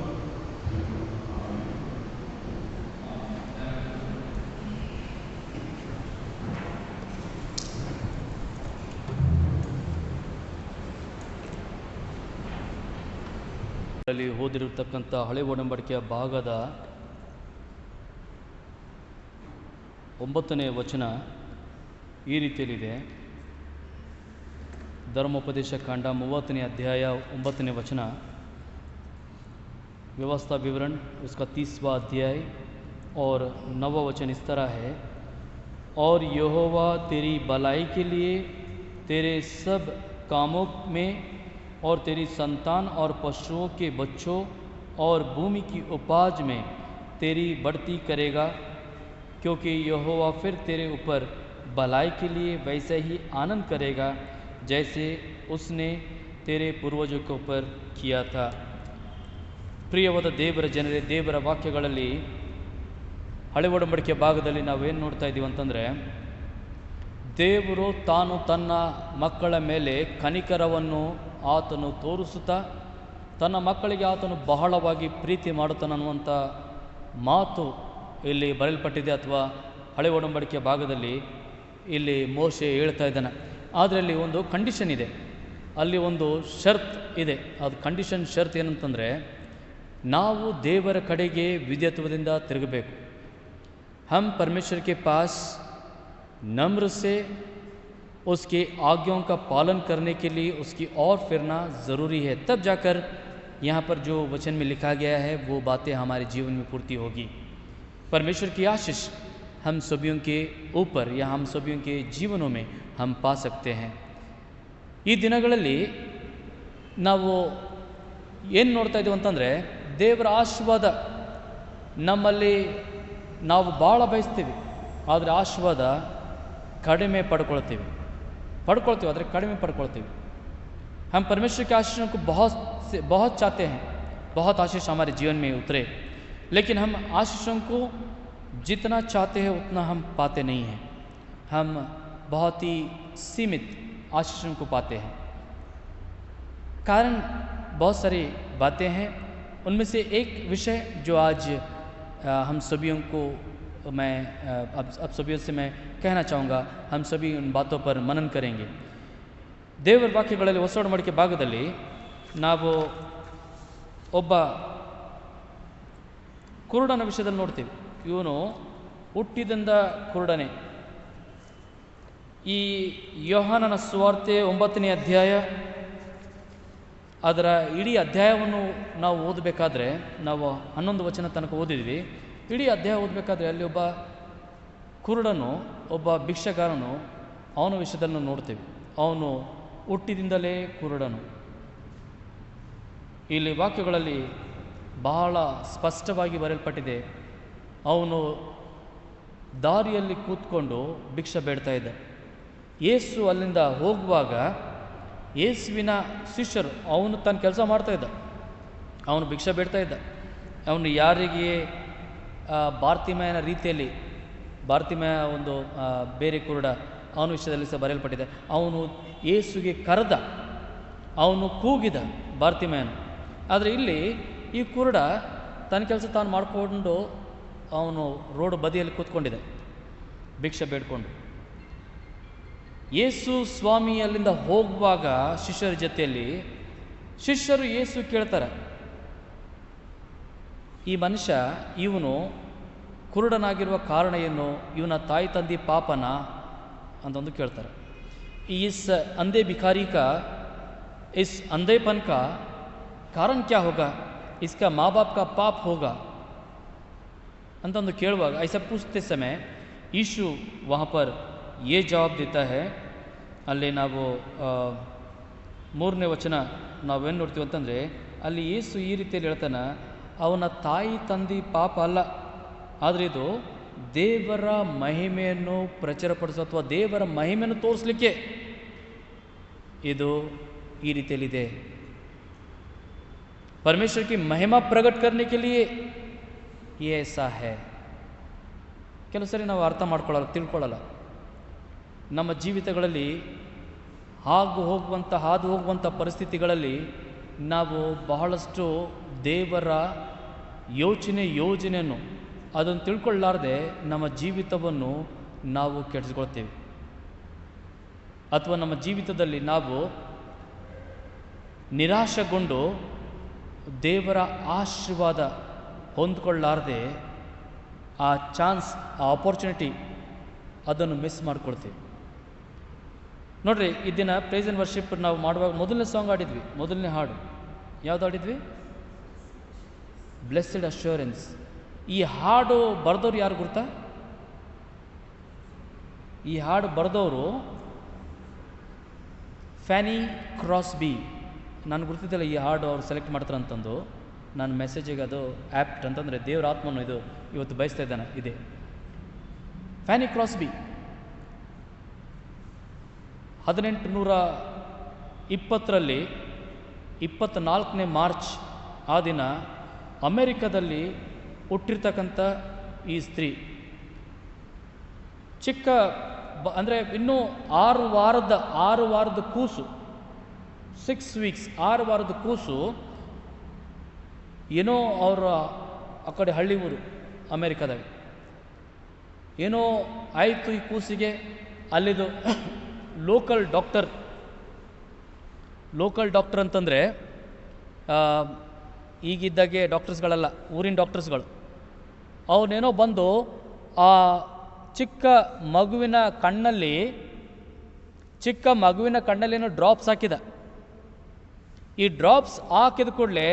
आमीन। ಅಲ್ಲಿ ಓದಿರತಕ್ಕಂಥ ಹಳೆ ಒಡಂಬಡಿಕೆಯ ಭಾಗದ 9ನೇ ವಚನ ಈ ರೀತಿಯಲ್ಲಿದೆ. धर्मोपदेश कांड 30 अध्याय 9 वचन, व्यवस्था विवरण उसका 30वां अध्याय और 9वां वचन इस तरह है। और यहोवा तेरी भलाई के लिए तेरे सब कामों में और तेरी संतान और पशुओं के बच्चों और भूमि की उपज में तेरी बढ़ती करेगा, क्योंकि यहोवा फिर तेरे ऊपर भलाई के लिए वैसे ही आनंद करेगा जैसे उसने तेरे पूर्वजों के ऊपर किया था। ಪ್ರಿಯವಾದ ದೇವರ ಜನರೇ, ದೇವರ ವಾಕ್ಯಗಳಲ್ಲಿ ಹಳೆ ಒಡಂಬಡಿಕೆ ಭಾಗದಲ್ಲಿ ನಾವೇನು ನೋಡ್ತಾ ಇದ್ದೀವಿ ಅಂತಂದರೆ, ದೇವರು ತಾನು ತನ್ನ ಮಕ್ಕಳ ಮೇಲೆ ಕನಿಕರವನ್ನು ಆತನು ತೋರಿಸುತ್ತಾ ತನ್ನ ಮಕ್ಕಳಿಗೆ ಆತನು ಬಹಳವಾಗಿ ಪ್ರೀತಿ ಮಾಡುತ್ತಾನನ್ನುವಂಥ ಮಾತು ಇಲ್ಲಿ ಬರೆಯಲ್ಪಟ್ಟಿದೆ. ಅಥವಾ ಹಳೆ ಒಡಂಬಡಿಕೆ ಭಾಗದಲ್ಲಿ ಇಲ್ಲಿ ಮೋಶೆ ಹೇಳ್ತಾ ಇದ್ದಾನೆ. ಆದರೆ ಅಲ್ಲಿ ಒಂದು ಕಂಡೀಷನ್ ಇದೆ, ಅಲ್ಲಿ ಒಂದು ಶರ್ತ್ ಇದೆ. ಅದು ಕಂಡೀಷನ್ ಶರ್ತ್ ಏನಂತಂದರೆ, ನಾವು ದೇವರ ಕಡೆಗೆ ವಿಧೇಯತ್ವದಿಂದ ತಿರುಗಬೇಕು. हम परमेश्वर के पास नम्र से उसके आज्ञाओं का पालन करने के लिए उसकी ओर फिरना ज़रूरी है, तब जाकर यहाँ पर जो वचन में लिखा गया है वो बातें हमारे जीवन में पूर्ति होगी। परमेश्वर की आशीष हम सभियों के ऊपर या हम सभियों के जीवनों में हम पा सकते हैं। ಈ ದಿನಗಳಲ್ಲಿ ನಾವು ಏನು ನೋಡ್ತಾ ಇದ್ದೀವಿ ಅಂತಂದರೆ, ದೇವರ ಆಶೀರ್ವಾದ ನಮ್ಮಲ್ಲಿ ನಾವು ಭಾಳ ಬಯಸ್ತೀವಿ, ಆದರೆ ಆಶೀರ್ವಾದ ಕಡಿಮೆ ಪಡ್ಕೊಳ್ತೀವಿ ಆದರೆ ಕಡಿಮೆ ಪಡ್ಕೊಳ್ತೀವಿ। हम परमेश्वर के आशीषों को बहुत चाहते हैं, बहुत आशीष हमारे जीवन में उतरे, लेकिन हम आशीषों को जितना चाहते हैं उतना हम पाते नहीं हैं। हम बहुत ही सीमित आशीषों को पाते हैं। कारण बहुत सारी बातें हैं, उनमें से एक विषय जो आज हम सभियों को मैं अब सभियों से मैं कहना चाहूँगा, हम सभी उन बातों पर मनन करेंगे। ದೇವರ ವಾಕ್ಯಗಳಲ್ಲಿ ಹೊಸ ಒಡಂಬಡಿಕೆ ಭಾಗದಲ್ಲಿ ನಾವು ಒಬ್ಬ ಕುರುಡನ ವಿಷಯದಲ್ಲಿ ನೋಡ್ತೀವಿ. ಇವನು ಹುಟ್ಟಿದಿಂದ ಕುರುಡನೇ. ಈ ಯೋಹಾನನ ಸುವಾರ್ತೆ 9ನೇ ಅಧ್ಯಾಯ, ಅದರ ಇಡೀ ಅಧ್ಯಾಯವನ್ನು ನಾವು ಓದಬೇಕಾದ್ರೆ, ನಾವು 11 ವಚನ ತನಕ ಓದಿದ್ವಿ. ಇಡೀ ಅಧ್ಯಾಯ ಓದಬೇಕಾದ್ರೆ ಅಲ್ಲಿ ಒಬ್ಬ ಕುರುಡನು, ಒಬ್ಬ ಭಿಕ್ಷಗಾರನು, ಅವನ ವಿಷಯದಲ್ಲಿ ನೋಡ್ತೀವಿ. ಅವನು ಹುಟ್ಟಿದಿಂದಲೇ ಕುರುಡನು. ಇಲ್ಲಿ ವಾಕ್ಯಗಳಲ್ಲಿ ಬಹಳ ಸ್ಪಷ್ಟವಾಗಿ ಬರೆಯಲ್ಪಟ್ಟಿದೆ, ಅವನು ದಾರಿಯಲ್ಲಿ ಕೂತ್ಕೊಂಡು ಭಿಕ್ಷೆ ಬೇಡ್ತಾ ಇದ್ದ. ಯೇಸು ಅಲ್ಲಿಂದ ಹೋಗುವಾಗ ಯೇಸುವಿನ ಶಿಷ್ಯರು, ಅವನು ತನ್ನ ಕೆಲಸ ಮಾಡ್ತಾ ಇದ್ದ, ಅವನು ಭಿಕ್ಷೆ ಬೇಡ್ತಾ ಇದ್ದ. ಅವನು ಯಾರಿಗೆ ಬಾರ್ತಿಮಯನ ರೀತಿಯಲ್ಲಿ, ಬಾರ್ತಿಮಯ ಒಂದು ಬೇರೆ ಕುರುಡ, ಅವನ ವಿಷಯದಲ್ಲಿ ಸಹ ಬರೆಯಲ್ಪಟ್ಟಿದೆ. ಅವನು ಯೇಸುಗೆ ಕರೆದ, ಅವನು ಕೂಗಿದ ಬಾರ್ತಿಮಯನು. ಆದರೆ ಇಲ್ಲಿ ಈ ಕುರುಡ ತನ್ನ ಕೆಲಸ ತಾನು ಮಾಡಿಕೊಂಡು ಅವನು ರೋಡ್ ಬದಿಯಲ್ಲಿ ಕೂತ್ಕೊಂಡಿದೆ ಭಿಕ್ಷೆ ಬೇಡ್ಕೊಂಡು. ಯೇಸು ಸ್ವಾಮಿ ಅಲ್ಲಿಂದ ಹೋಗುವಾಗ ಶಿಷ್ಯರ ಜೊತೆಯಲ್ಲಿ, ಶಿಷ್ಯರು ಯೇಸು ಕೇಳ್ತಾರೆ, ಈ ಮನುಷ್ಯ ಇವನು ಕುರುಡನಾಗಿರುವ ಕಾರಣ ಏನು, ಇವನ ತಾಯಿ ತಂದೆ ಪಾಪನ ಅಂತಂದು ಕೇಳ್ತಾರೆ. इस अंधे भिखारी का, इस अंधेपन का कारण क्या होगा, इसका माँ बाप का पाप होगा ಅಂತಂದು ಕೇಳುವಾಗ, ऐसा पूछते समय यीशु वहाँ पर ये जवाब देता है. ಅಲ್ಲಿ ನಾವು 3ನೇ ವಚನ ನಾವೇನು ನೋಡ್ತೀವಿ ಅಂತಂದರೆ, ಅಲ್ಲಿ ಯೇಸು ಈ ರೀತಿಯಲ್ಲಿ ಹೇಳ್ತಾನೆ, ಅವನ ತಾಯಿ ತಂದೆ ಪಾಪ ಅಲ್ಲ, ಆದರೆ ಇದು ದೇವರ ಮಹಿಮೆಯನ್ನು ಪ್ರಚುರಪಡಿಸೋ ಅಥವಾ ದೇವರ ಮಹಿಮೆಯನ್ನು ತೋರಿಸಲಿಕ್ಕೆ ಇದು ಈ ರೀತಿಯಲ್ಲಿದೆ. परमेश्वर की महिमा प्रकट करने के लिए ये ऐसा है. ಕೆಲವು ಸರಿ ನಾವು ಅರ್ಥ ಮಾಡ್ಕೊಳ್ಳಲ್ಲ, ತಿಳ್ಕೊಳ್ಳಲ್ಲ. ನಮ್ಮ ಜೀವಿತಗಳಲ್ಲಿ ಹಾದು ಹೋಗುವಂಥ ಪರಿಸ್ಥಿತಿಗಳಲ್ಲಿ ನಾವು ಬಹಳಷ್ಟು ದೇವರ ಯೋಜನೆಯನ್ನು ಅದನ್ನು ತಿಳ್ಕೊಳ್ಳಾರ್ದೆ ನಮ್ಮ ಜೀವಿತವನ್ನು ನಾವು ಕೆಡಿಸ್ಕೊಳ್ತೇವೆ. ಅಥವಾ ನಮ್ಮ ಜೀವಿತದಲ್ಲಿ ನಾವು ನಿರಾಶೆಗೊಂಡು ದೇವರ ಆಶೀರ್ವಾದ ಹೊಂದ್ಕೊಳ್ಳಾರ್ದೆ ಆ ಚಾನ್ಸ್, ಆ ಆಪರ್ಚುನಿಟಿ ಅದನ್ನು ಮಿಸ್ ಮಾಡ್ಕೊಳ್ತೀವಿ. ನೋಡ್ರಿ, ಈ ದಿನ ಪ್ರೈಸ್ ಆ್ಯಂಡ್ ವರ್ಷಿಪ್ ನಾವು ಮಾಡುವಾಗ ಮೊದಲನೇ ಸಾಂಗ್ ಆಡಿದ್ವಿ. ಮೊದಲನೇ ಹಾಡು ಯಾವ್ದು ಆಡಿದ್ವಿ? Blessed assurance. ಈ ಹಾಡು ಬರೆದವ್ರು ಯಾರು ಗೊತ್ತಾ? ಈ ಹಾಡು ಬರೆದವರು ಫ್ಯಾನಿ ಕ್ರಾಸ್ಬಿ. ನಾನು ಗುರ್ತಿದ್ದಿಲ್ಲ ಈ ಹಾಡು ಅವ್ರು ಸೆಲೆಕ್ಟ್ ಮಾಡ್ತಾರೆ ಅಂತಂದು. ನನ್ನ ಮೆಸೇಜಿಗೆ ಅದು ಆ್ಯಪ್ಟ್ ಅಂತಂದರೆ ದೇವರ ಆತ್ಮನು ಇದು ಇವತ್ತು ಬಯಸ್ತಾ ಇದ್ದಾನೆ. ಇದೆ ಫ್ಯಾನಿ ಕ್ರಾಸ್ಬಿ 1820ರಲ್ಲಿ 24ನೇ ಮಾರ್ಚ್ ಆ ದಿನ ಅಮೆರಿಕದಲ್ಲಿ ಹುಟ್ಟಿರ್ತಕ್ಕಂಥ ಈ ಸ್ತ್ರೀ, ಚಿಕ್ಕ ಅಂದರೆ ಇನ್ನೂ 6 ವಾರದ ಕೂಸು, 6 ವೀಕ್ಸ್, 6 ವಾರದ ಕೂಸು. ಏನೋ ಅವರ ಆ ಕಡೆ ಹಳ್ಳಿ ಊರು ಅಮೇರಿಕಾದಾಗ ಏನೋ ಆಯಿತು ಈ ಕೂಸಿಗೆ. ಅಲ್ಲಿದು ಲೋಕಲ್ ಡಾಕ್ಟರ್ ಅಂತಂದರೆ ಈಗಿದ್ದಾಗೆ ಡಾಕ್ಟರ್ಸ್ಗಳಲ್ಲ, ಊರಿನ ಡಾಕ್ಟರ್ಸ್ಗಳು. ಅವನೇನೋ ಬಂದು ಆ ಚಿಕ್ಕ ಮಗುವಿನ ಕಣ್ಣಲ್ಲೇನೋ ಡ್ರಾಪ್ಸ್ ಹಾಕಿದ. ಈ ಡ್ರಾಪ್ಸ್ ಹಾಕಿದ ಕೂಡಲೇ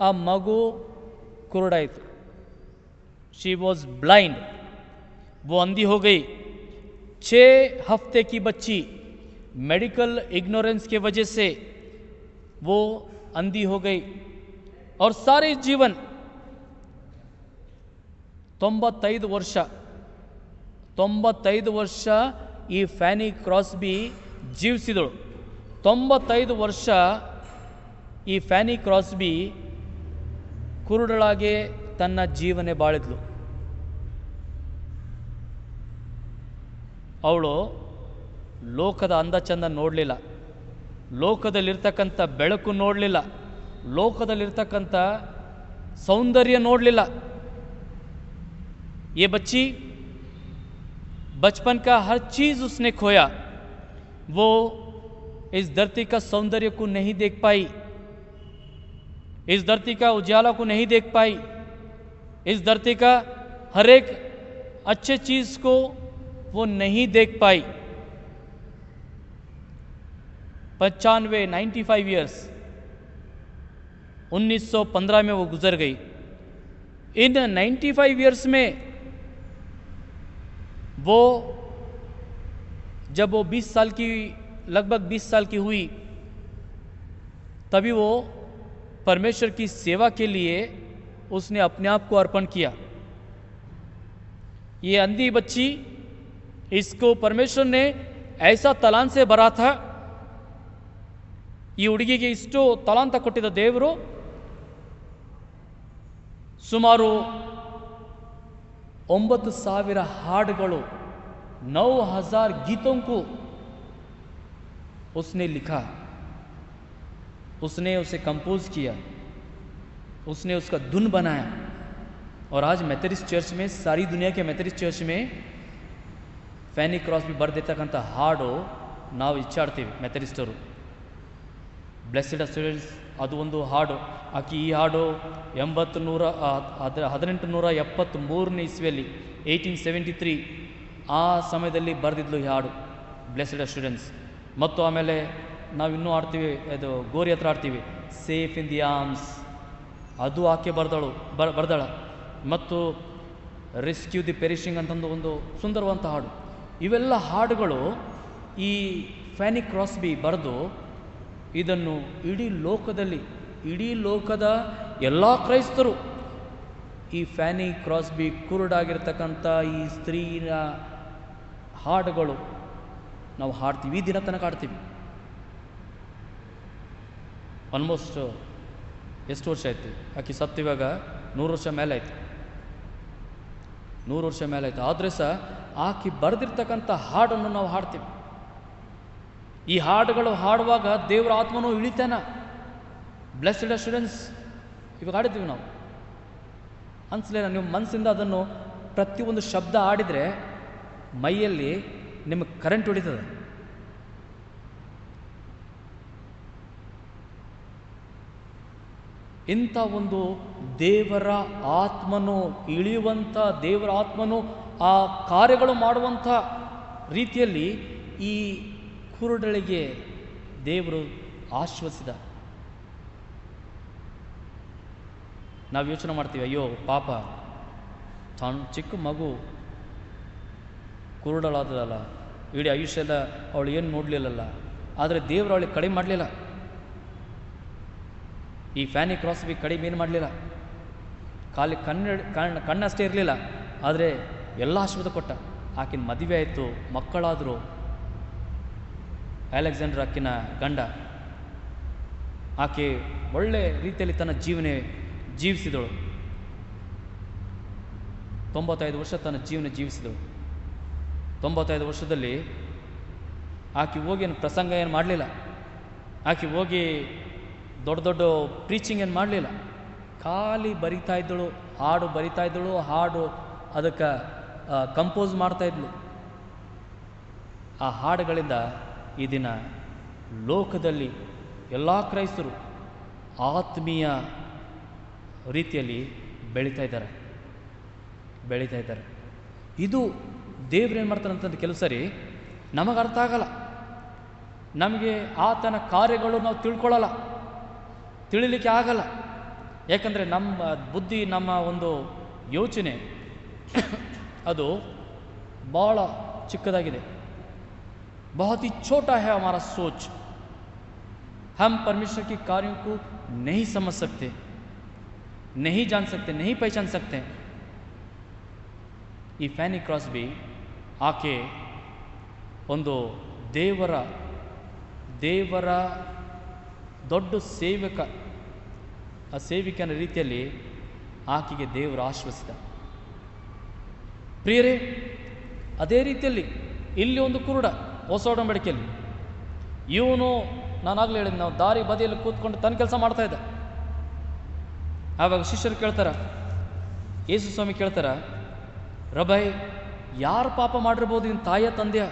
ಆ ಮಗು ಕುರುಡಾಯಿತು. शी वॉज ब्लाइंड, वो अंधी हो गई. 6 हफ्ते की बच्ची मेडिकल इग्नोरेंस के वजह से वो अंधी हो गई और सारे जीवन 95 ವರ್ಷ ಈ ಫ್ಯಾನಿ ಕ್ರಾಸ್ಬಿ ಜೀವಿಸಿದಳು. 95 ವರ್ಷ ಈ ಫ್ಯಾನಿ ಕ್ರಾಸ್ಬಿ ಕುರುಡಳಾಗೆ ತನ್ನ ಜೀವನ ಬಾಳಿದ್ಲು. ಅವಳು ಲೋಕದ ಅಂದ ಚಂದ ನೋಡಲಿಲ್ಲ, ಲೋಕದಲ್ಲಿರ್ತಕ್ಕಂಥ ಬೆಳಕು ನೋಡಲಿಲ್ಲ, ಲೋಕದಲ್ಲಿರ್ತಕ್ಕಂಥ ಸೌಂದರ್ಯ ನೋಡಲಿಲ್ಲ. ये बच्ची बचपन का हर चीज उसने खोया. वो इस धरती का सौंदर्य को नहीं देख पाई, इस धरती का उजाला को नहीं देख पाई, इस धरती का हर एक अच्छे चीज को वो नहीं देख पाई. 95 ईयर्स 1915 में वो गुजर गई. इन 95 ईयर्स में वो जब वो 20 साल की, लगभग 20 साल की हुई, तभी वो परमेश्वर की सेवा के लिए उसने अपने आप को अर्पण किया। ये अंधी बच्ची, इसको परमेश्वर ने ऐसा तलांत से भरा था। ಈ ಹುಡುಗಿಗೆ ಇಷ್ಟು ತಲಾಂತ ಕೊಟ್ಟಿದ್ದ ದೇವರು ಸುಮಾರು 9,000 ಹಾಡುಗಳು 9,000 गीतों को उसने लिखा, उसने उसे कंपोज किया, उसने उसका धुन बनाया। और आज मेथडिस्ट चर्च में, सारी दुनिया के मेथडिस्ट चर्च में ಫ್ಯಾನಿ ಕ್ರಾಸ್ಬಿ ಬರೆದಿರ್ತಕ್ಕಂಥ ಹಾಡು ನಾವು ಇಚ್ಛಾಡ್ತೀವಿ ಮೆಥಡಿಸ್ಟರು. ಬ್ಲೆಸ್ಡ್ ಅಸ್ಯೂರೆನ್ಸ್ ಅದು ಒಂದು ಹಾಡು. ಆಕೆ ಈ ಹಾಡು 1873 ಇಸ್ವಿಯಲ್ಲಿ 1873 ಆ ಸಮಯದಲ್ಲಿ ಬರೆದಿದ್ಲು ಈ ಹಾಡು, ಬ್ಲೆಸ್ಡ್ ಅಸ್ಯೂರೆನ್ಸ್. ಮತ್ತು ಆಮೇಲೆ ನಾವು ಇನ್ನೂ ಆಡ್ತೀವಿ, ಅದು ಗೋರಿ ಹತ್ರ ಆಡ್ತೀವಿ, ಸೇಫ್ ಇನ್ ದಿ ಆರ್ಮ್ಸ್, ಅದು ಆಕೆ ಬರ್ದಾಳ. ಮತ್ತು ರೆಸ್ಕ್ಯೂ ದಿ ಪೆರಿಶಿಂಗ್ ಅಂತಂದು ಒಂದು ಸುಂದರವಂತ ಹಾಡು. ಇವೆಲ್ಲ ಹಾಡುಗಳು ಈ ಫ್ಯಾನಿ ಕ್ರಾಸ್ಬಿ ಬರೆದು ಇದನ್ನು ಇಡೀ ಲೋಕದ ಎಲ್ಲ ಕ್ರೈಸ್ತರು ಈ ಫ್ಯಾನಿ ಕ್ರಾಸ್ಬಿ ಕುರುಡಾಗಿರ್ತಕ್ಕಂಥ ಈ ಸ್ತ್ರೀಯ ಹಾಡುಗಳು ನಾವು ಹಾಡ್ತೀವಿ, ಈ ದಿನ ತನಕ ಹಾಡ್ತೀವಿ. ಆಲ್ಮೋಸ್ಟ್ ಎಷ್ಟು ವರ್ಷ ಆಯ್ತು ಆಕೆ ಸತ್ತು? ಇವಾಗ 100 ವರ್ಷ ಮೇಲೆ ಆಯ್ತು, 100 ವರ್ಷ ಮೇಲೆ ಆಯ್ತು. ಆದರೆ ಸಹ ಆಕೆ ಬರೆದಿರ್ತಕ್ಕಂಥ ಹಾಡನ್ನು ನಾವು ಹಾಡ್ತೀವಿ. ಈ ಹಾಡುಗಳು ಹಾಡುವಾಗ ದೇವರ ಆತ್ಮನೂ ಇಳಿತಾನ. ಬ್ಲೆಸ್ಡ್ ಅಶ್ಯೂರೆನ್ಸ್ ಇವಾಗ ಹಾಡಿದ್ದೀವಿ ನಾವು, ಅನ್ಸಲೇನ? ನೀವು ಮನಸ್ಸಿಂದ ಅದನ್ನು ಪ್ರತಿಯೊಂದು ಶಬ್ದ ಹಾಡಿದರೆ ಮೈಯಲ್ಲಿ ನಿಮಗೆ ಕರೆಂಟ್ ಹೊಡಿತದೆ. ಇಂಥ ಒಂದು ದೇವರ ಆತ್ಮನು ಇಳಿಯುವಂಥ, ದೇವರ ಆತ್ಮನು ಆ ಕಾರ್ಯಗಳು ಮಾಡುವಂಥ ರೀತಿಯಲ್ಲಿ ಈ ಕುರುಡಳಿಗೆ ದೇವರು ಆಶ್ವಸಿದ. ನಾವು ಯೋಚನೆ ಮಾಡ್ತೀವಿ, ಅಯ್ಯೋ ಪಾಪ, ಚಿಕ್ಕ ಮಗು ಕುರುಡಳಾದಲ್ಲ, ಇಡೀ ಆಯುಷ್ಯದ ಅವಳು ಏನು ನೋಡಲಿಲ್ಲಲ್ಲ. ಆದರೆ ದೇವರು ಅವಳಿಗೆ ಕಡಿಮೆ ಮಾಡಲಿಲ್ಲ, ಈ ಫ್ಯಾನಿ ಕ್ರಾಸ್ಬಿ ಕಡಿಮೆ ಏನು ಮಾಡಲಿಲ್ಲ. ಖಾಲಿ ಕಣ್ಣಷ್ಟೇ ಇರಲಿಲ್ಲ, ಆದರೆ ಎಲ್ಲ ಆಶೀರ್ವಾದ ಕೊಟ್ಟ. ಆಕಿನ ಮದುವೆ ಆಯಿತು, ಮಕ್ಕಳಾದರು. ಅಲೆಕ್ಸಾಂಡರ್ ಆಕಿನ ಗಂಡ. ಆಕೆ ಒಳ್ಳೆ ರೀತಿಯಲ್ಲಿ ತನ್ನ ಜೀವಿಸಿದಳು. 95 ವರ್ಷ ತನ್ನ ಜೀವನ ಜೀವಿಸಿದಳು. 95 ವರ್ಷದಲ್ಲಿ ಆಕೆ ಹೋಗಿ ಪ್ರಸಂಗ ಏನು ಮಾಡಲಿಲ್ಲ, ಆಕೆ ಹೋಗಿ ದೊಡ್ಡ ದೊಡ್ಡ ಪ್ರೀಚಿಂಗ್ ಏನು ಮಾಡಲಿಲ್ಲ. ಖಾಲಿ ಬರಿತಾ ಇದ್ದಳು, ಹಾಡು ಬರಿತಾ ಇದ್ದಳು, ಹಾಡು ಅದಕ್ಕೆ ಕಂಪೋಸ್ ಮಾಡ್ತಾಯಿದ್ಳು. ಆ ಹಾಡುಗಳಿಂದ ಈ ದಿನ ಲೋಕದಲ್ಲಿ ಎಲ್ಲ ಕ್ರೈಸ್ತರು ಆತ್ಮೀಯ ರೀತಿಯಲ್ಲಿ ಬೆಳೀತಾ ಇದ್ದಾರೆ. ಇದು ದೇವ್ರೇನು ಮಾಡ್ತಾರೆ ಅಂತಂದು ಕೆಲವು ಸರಿ ನಮಗೆ ಅರ್ಥ ಆಗಲ್ಲ. ನಮಗೆ ಆತನ ಕಾರ್ಯಗಳು ನಾವು ತಿಳಿಲಿಕ್ಕೆ ಆಗಲ್ಲ. ಯಾಕಂದರೆ ನಮ್ಮ ಬುದ್ಧಿ, ನಮ್ಮ ಒಂದು ಯೋಚನೆ ಅದು ಭಾಳ ಚಿಕ್ಕದಾಗಿದೆ. बहुत ही छोटा है हमारा सोच. हम परमेश्वर के कार्यों को नहीं समझ सकते, नहीं जान सकते, नहीं पहचान सकते. ಈ ಫ್ಯಾನಿ ಕ್ರಾಸ್ಬಿ ಆಕೆ ಒಂದು ದೇವರ ದೊಡ್ಡ ಸೇವಿಕನ ರೀತಿಯಲ್ಲಿ ಆಕೆಗೆ ದೇವರು ಆಶ್ವಸಿದ. ಪ್ರಿಯರೇ, ಅದೇ ರೀತಿಯಲ್ಲಿ ಇಲ್ಲಿ ಒಂದು ಕುರುಡ ಹೊಸ ಒಡಂಬಡಿಕೆಯಲ್ಲಿ, ಇವನು ನಾನಾಗಲೇ ಹೇಳಿದ್ದು, ನಾವು ದಾರಿ ಬದಿಯಲ್ಲಿ ಕೂತ್ಕೊಂಡು ತನ್ನ ಕೆಲಸ ಮಾಡ್ತಾ ಇದ್ದ. ಆವಾಗ ಶಿಷ್ಯರು ಕೇಳ್ತಾರ, ಯೇಸು ಸ್ವಾಮಿ ಕೇಳ್ತಾರ, ರಬೈ, ಯಾರು ಪಾಪ ಮಾಡಿರ್ಬೋದು, ಇವನು ತಾಯಿಯ ತಂದೆಯ?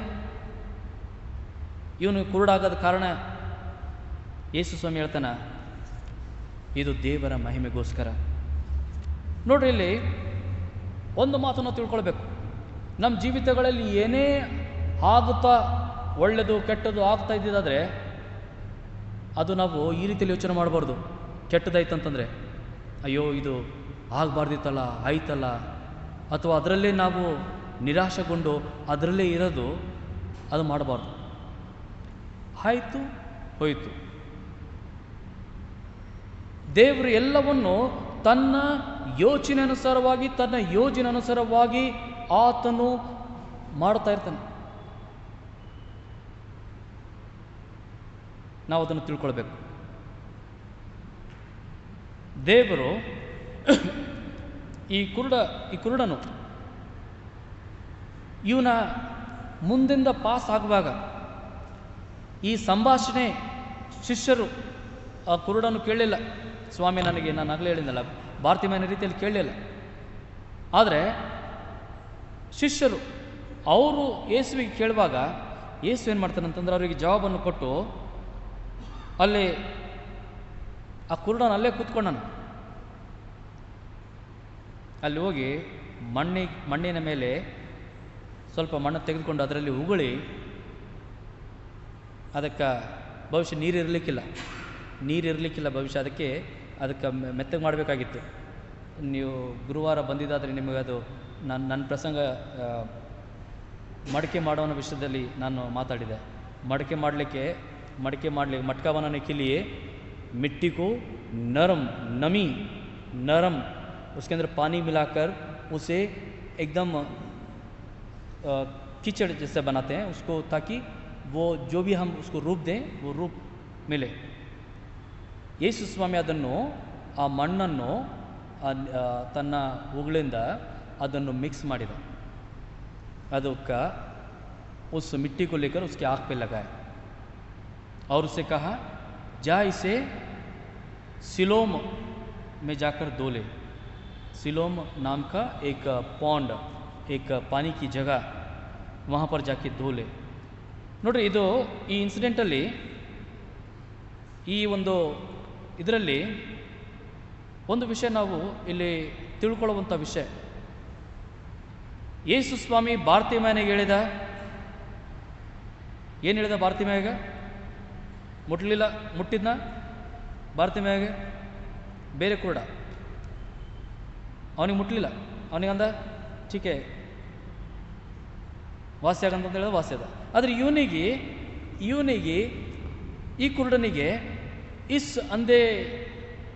ಇವನು ಕುರುಡಾಗೋದ ಕಾರಣ? ಯೇಸು ಸ್ವಾಮಿ ಹೇಳ್ತಾನ, ಇದು ದೇವರ ಮಹಿಮೆಗೋಸ್ಕರ. ನೋಡ್ರಿ, ಇಲ್ಲಿ ಒಂದು ಮಾತನ್ನು ತಿಳ್ಕೊಳ್ಬೇಕು. ನಮ್ಮ ಜೀವಿತಗಳಲ್ಲಿ ಏನೇ ಆಗುತ್ತಾ, ಒಳ್ಳೆಯದು ಕೆಟ್ಟದ್ದು ಆಗ್ತಾ ಇದ್ದಿದ್ದಾದರೆ ಅದು ನಾವು ಈ ರೀತಿಯಲ್ಲಿ ಯೋಚನೆ ಮಾಡಬಾರ್ದು. ಕೆಟ್ಟದಾಯ್ತಂತಂದರೆ ಅಯ್ಯೋ ಇದು ಆಗಬಾರ್ದಿತ್ತಲ್ಲ, ಆಯ್ತಲ್ಲ, ಅಥವಾ ಅದರಲ್ಲೇ ನಾವು ನಿರಾಶೆಗೊಂಡು ಅದರಲ್ಲೇ ಇರೋದು, ಅದು ಮಾಡಬಾರ್ದು. ಆಯಿತು, ಹೋಯಿತು. ದೇವರು ಎಲ್ಲವನ್ನು ತನ್ನ ಯೋಚನೆ ಅನುಸಾರವಾಗಿ, ತನ್ನ ಯೋಜನೆ ಅನುಸಾರವಾಗಿ ಆತನು ಮಾಡ್ತಾ ಇರ್ತಾನೆ. ನಾವು ಅದನ್ನು ತಿಳ್ಕೊಳ್ಬೇಕು. ದೇವರು ಈ ಕುರುಡನು ಇವನ ಮುಂದಿಂದ ಪಾಸ್ ಆಗುವಾಗ ಈ ಸಂಭಾಷಣೆ ಶಿಷ್ಯರು ಆ ಕುರುಡನು ಕೇಳಲಿಲ್ಲ. ಸ್ವಾಮಿ, ನಾನು ಆಗಲೇ ಹೇಳಿದ್ನಲ್ಲ, ಬಾರ್ತಿಮಾಯನ ರೀತಿಯಲ್ಲಿ ಕೇಳಲಿಲ್ಲ. ಆದರೆ ಶಿಷ್ಯರು ಅವರು ಯೇಸುವಿಗೆ ಕೇಳುವಾಗ ಯೇಸು ಏನು ಮಾಡ್ತಾನಂತಂದ್ರೆ ಅವರಿಗೆ ಜವಾಬನ್ನು ಕೊಟ್ಟು ಅಲ್ಲಿ ಆ ಕುರುಡನ ಅಲ್ಲೇ ಕೂತ್ಕೊಂಡನು. ಅಲ್ಲಿ ಹೋಗಿ ಮಣ್ಣಿನ ಮೇಲೆ ಸ್ವಲ್ಪ ಮಣ್ಣು ತೆಗೆದುಕೊಂಡು ಅದರಲ್ಲಿ ಉಗುಳಿ, ಅದಕ್ಕೆ ಭವಿಷ್ಯ ನೀರಿರಲಿಕ್ಕಿಲ್ಲ ಭವಿಷ್ಯ, ಅದಕ್ಕೆ ಮೆತ್ತಗೆ ಮಾಡಬೇಕಾಗಿತ್ತು. ನೀವು ಗುರುವಾರ ಬಂದಿದ್ದಾದರೆ ನಿಮಗೆ ಅದು ನನ್ನ ಪ್ರಸಂಗ ಮಡಿಕೆ ಮಾಡೋನ ವಿಷಯದಲ್ಲಿ ನಾನು ಮಾತಾಡಿದೆ. मटके मटका बनाने के लिए मिट्टी को नमी नरम उसके अंदर पानी मिलाकर उसे एकदम कीचड़ जैसे बनाते हैं उसको, ताकि वो जो भी हम उसको रूप दें वो रूप मिले. ಯೇಸು ಸ್ವಾಮಿ ಅದನ್ನು ಆ ಮಣ್ಣನ್ನು ತನ್ನ ಉಗುಳಿಂದ ಅದನ್ನು ಮಿಕ್ಸ್ ಮಾಡಿದ. ಅದಕ್ಕೆ उस मिट्टी को लेकर उसके आँख पे लगाए और उससे कहा, जा इसे सिलोम में जाकर धो ले. सिलोम नाम का एक पॉन्ड, एक पानी की जगह, वहाँ पर जाके धो ले. ನೋಡ್ರಿ, ಇದು ಈ ಇನ್ಸಿಡೆಂಟಲ್ಲಿ ಈ ಒಂದು ಇದರಲ್ಲಿ ಒಂದು ವಿಷಯ ನಾವು ಇಲ್ಲಿ ತಿಳ್ಕೊಳ್ಳುವಂಥ ವಿಷಯ. ಯೇಸು ಸ್ವಾಮಿ ಬಾರ್ತಿಮಾಯನಿಗೆ ಹೇಳಿದ, ಏನು ಹೇಳಿದ ಬಾರ್ತಿಮಾಯಗೆ? ಮುಟ್ಟಿದ್ನ ಬಾರ್ತಿಮಾಯಗೆ? ಬೇರೆ ಕೂಡ ಅವನಿಗೆ ಮುಟ್ಟಲಿಲ್ಲ. ಅವನಿಗಂದ ಚಿಕೆ ವಾಸಿ ಆಗಂತ ಹೇಳಿದ, ವಾಸಿ ಅದ. ಆದರೆ ಇವನಿಗೆ ಈ ಕುರುಡನಿಗೆ इस अंधे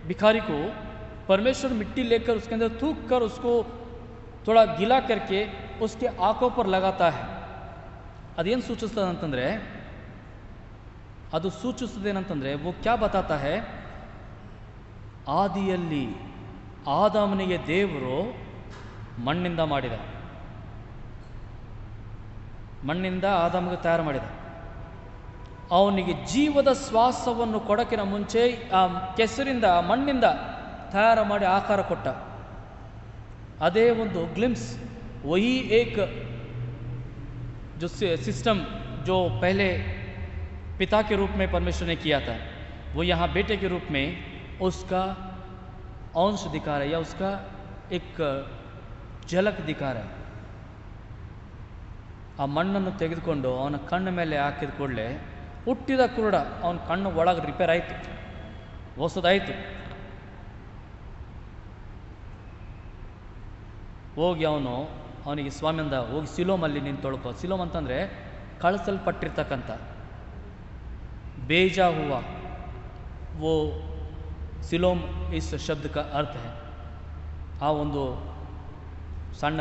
भिखारी को परमेश्वर मिट्टी लेकर उसके अंदर थूक कर उसको थोड़ा गीला करके उसके आंखों पर लगाता है. अदेन सूचिಸ್ತದೆ ಅಂತಂದ್ರೆ, ಅದು ಸೂಚಿಸುತ್ತದೇನಂತಂದ್ರೆ वो क्या बताता है, ಆದಿಯಲ್ಲಿ ಆದಾಮನಿಗೆ ದೇವರು ಮಣ್ಣಿಂದ ಮಾಡಿದ, ಮಣ್ಣಿಂದ ಆದಾಮಗೆ ತಯಾರು ಮಾಡಿದ. ಅವನಿಗೆ ಜೀವದ ಶ್ವಾಸವನ್ನು ಕೊಡಕಿನ ಮುಂಚೆ ಆ ಕೆಸರಿಂದ ಮಣ್ಣಿಂದ ತಯಾರು ಮಾಡಿ ಆಕಾರ ಕೊಟ್ಟ. ಅದೇ ಒಂದು ಗ್ಲಿಮ್ಸ್, वही एक जो सिस्टम जो पहले पिता के रूप में परमेश्वर ने किया था, वो यहाँ बेटे के रूप में उसका अंश दिखा रहा है या उसका एक झलक दिखा रहा है. ಆ ಮಣ್ಣನ್ನು ತೆಗೆದುಕೊಂಡು ಅವನ ಕಣ್ಣ ಮೇಲೆ ಹಾಕಿದ ಕೂಡಲೇ ಹುಟ್ಟಿದ ಕುರುಡ ಅವನ ಕಣ್ಣು ಒಳಗೆ ರಿಪೇರ್ ಆಯಿತು, ಹೊಸದಾಯಿತು. ಹೋಗಿ ಅವನಿಗೆ ಸ್ವಾಮಿಯಿಂದ ಹೋಗಿ ಸಿಲೋಮಲ್ಲಿ ನೀನು ತೊಳ್ಕೊ. ಸಿಲೋಮ್ ಅಂತಂದರೆ ಕಳಿಸಲ್ಪಟ್ಟಿರ್ತಕ್ಕಂಥ, ಬೇಜಾ ಹೂವ, वो सिलोम इस शब्द का अर्थ है. आ ಒಂದು ಸಣ್ಣ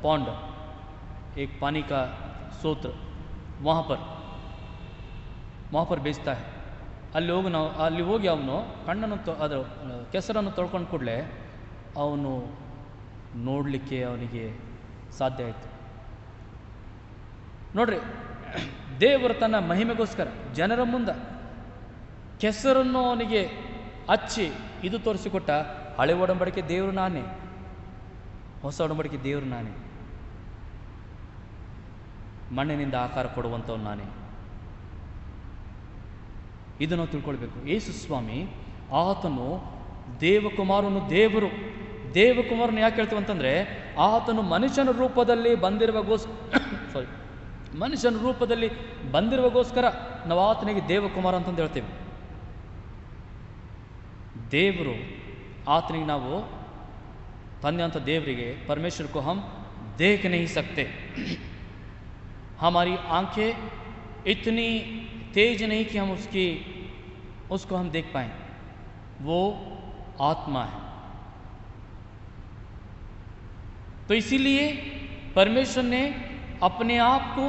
पॉन्ड, एक पानी का सूत्र, वहाँ पर बेचता है. ಅಲ್ಲಿ ಹೋಗಿ ಅವನು ಕಣ್ಣನ್ನು ಅದರ ಕೆಸರನ್ನು ತೊಳ್ಕೊಂಡು ಕೂಡಲೇ ಅವನು ನೋಡಲಿಕ್ಕೆ ಅವನಿಗೆ ಸಾಧ್ಯ ಆಯಿತು. ನೋಡ್ರಿ, ದೇವರು ತನ್ನ ಮಹಿಮೆಗೋಸ್ಕರ ಜನರ ಮುಂದೆ ಕೆಸರನ್ನು ಅವನಿಗೆ ಹಚ್ಚಿ ಇದು ತೋರಿಸಿಕೊಟ್ಟ. ಹಳೆ ಒಡಂಬಡಿಕೆ ದೇವರು ನಾನೇ, ಹೊಸ ಒಡಂಬಡಿಕೆ ದೇವರು ನಾನೇ, ಮಣ್ಣಿನಿಂದ ಆಕಾರ ಕೊಡುವಂಥವ್ನು ನಾನೇ. ಇದು ನಾವು ತಿಳ್ಕೊಳ್ಬೇಕು. ಯೇಸು ಸ್ವಾಮಿ ಆತನು ದೇವಕುಮಾರನು, ದೇವಕುಮಾರನು ಯಾಕೆ ಹೇಳ್ತೀವಿ ಅಂತಂದರೆ, ಆತನು ಮನುಷ್ಯನ ರೂಪದಲ್ಲಿ ಬಂದಿರುವಗೋಸ್ಕರ ನಾವು ಆತನಿಗೆ ದೇವಕುಮಾರ ಅಂತಂದು ಹೇಳ್ತೇವೆ. ದೇವರು ಆತನಿಗೆ ನಾವು ತಂದೆ ಅಂತ ದೇವರಿಗೆ, परमेश्वर को हम देख नहीं सकते, हमारी आंखें इतनी तेज नहीं कि हम उसको हम देख पाएं. वो आत्मा है। तो इसीलिए परमेश्वर ने अपने आप को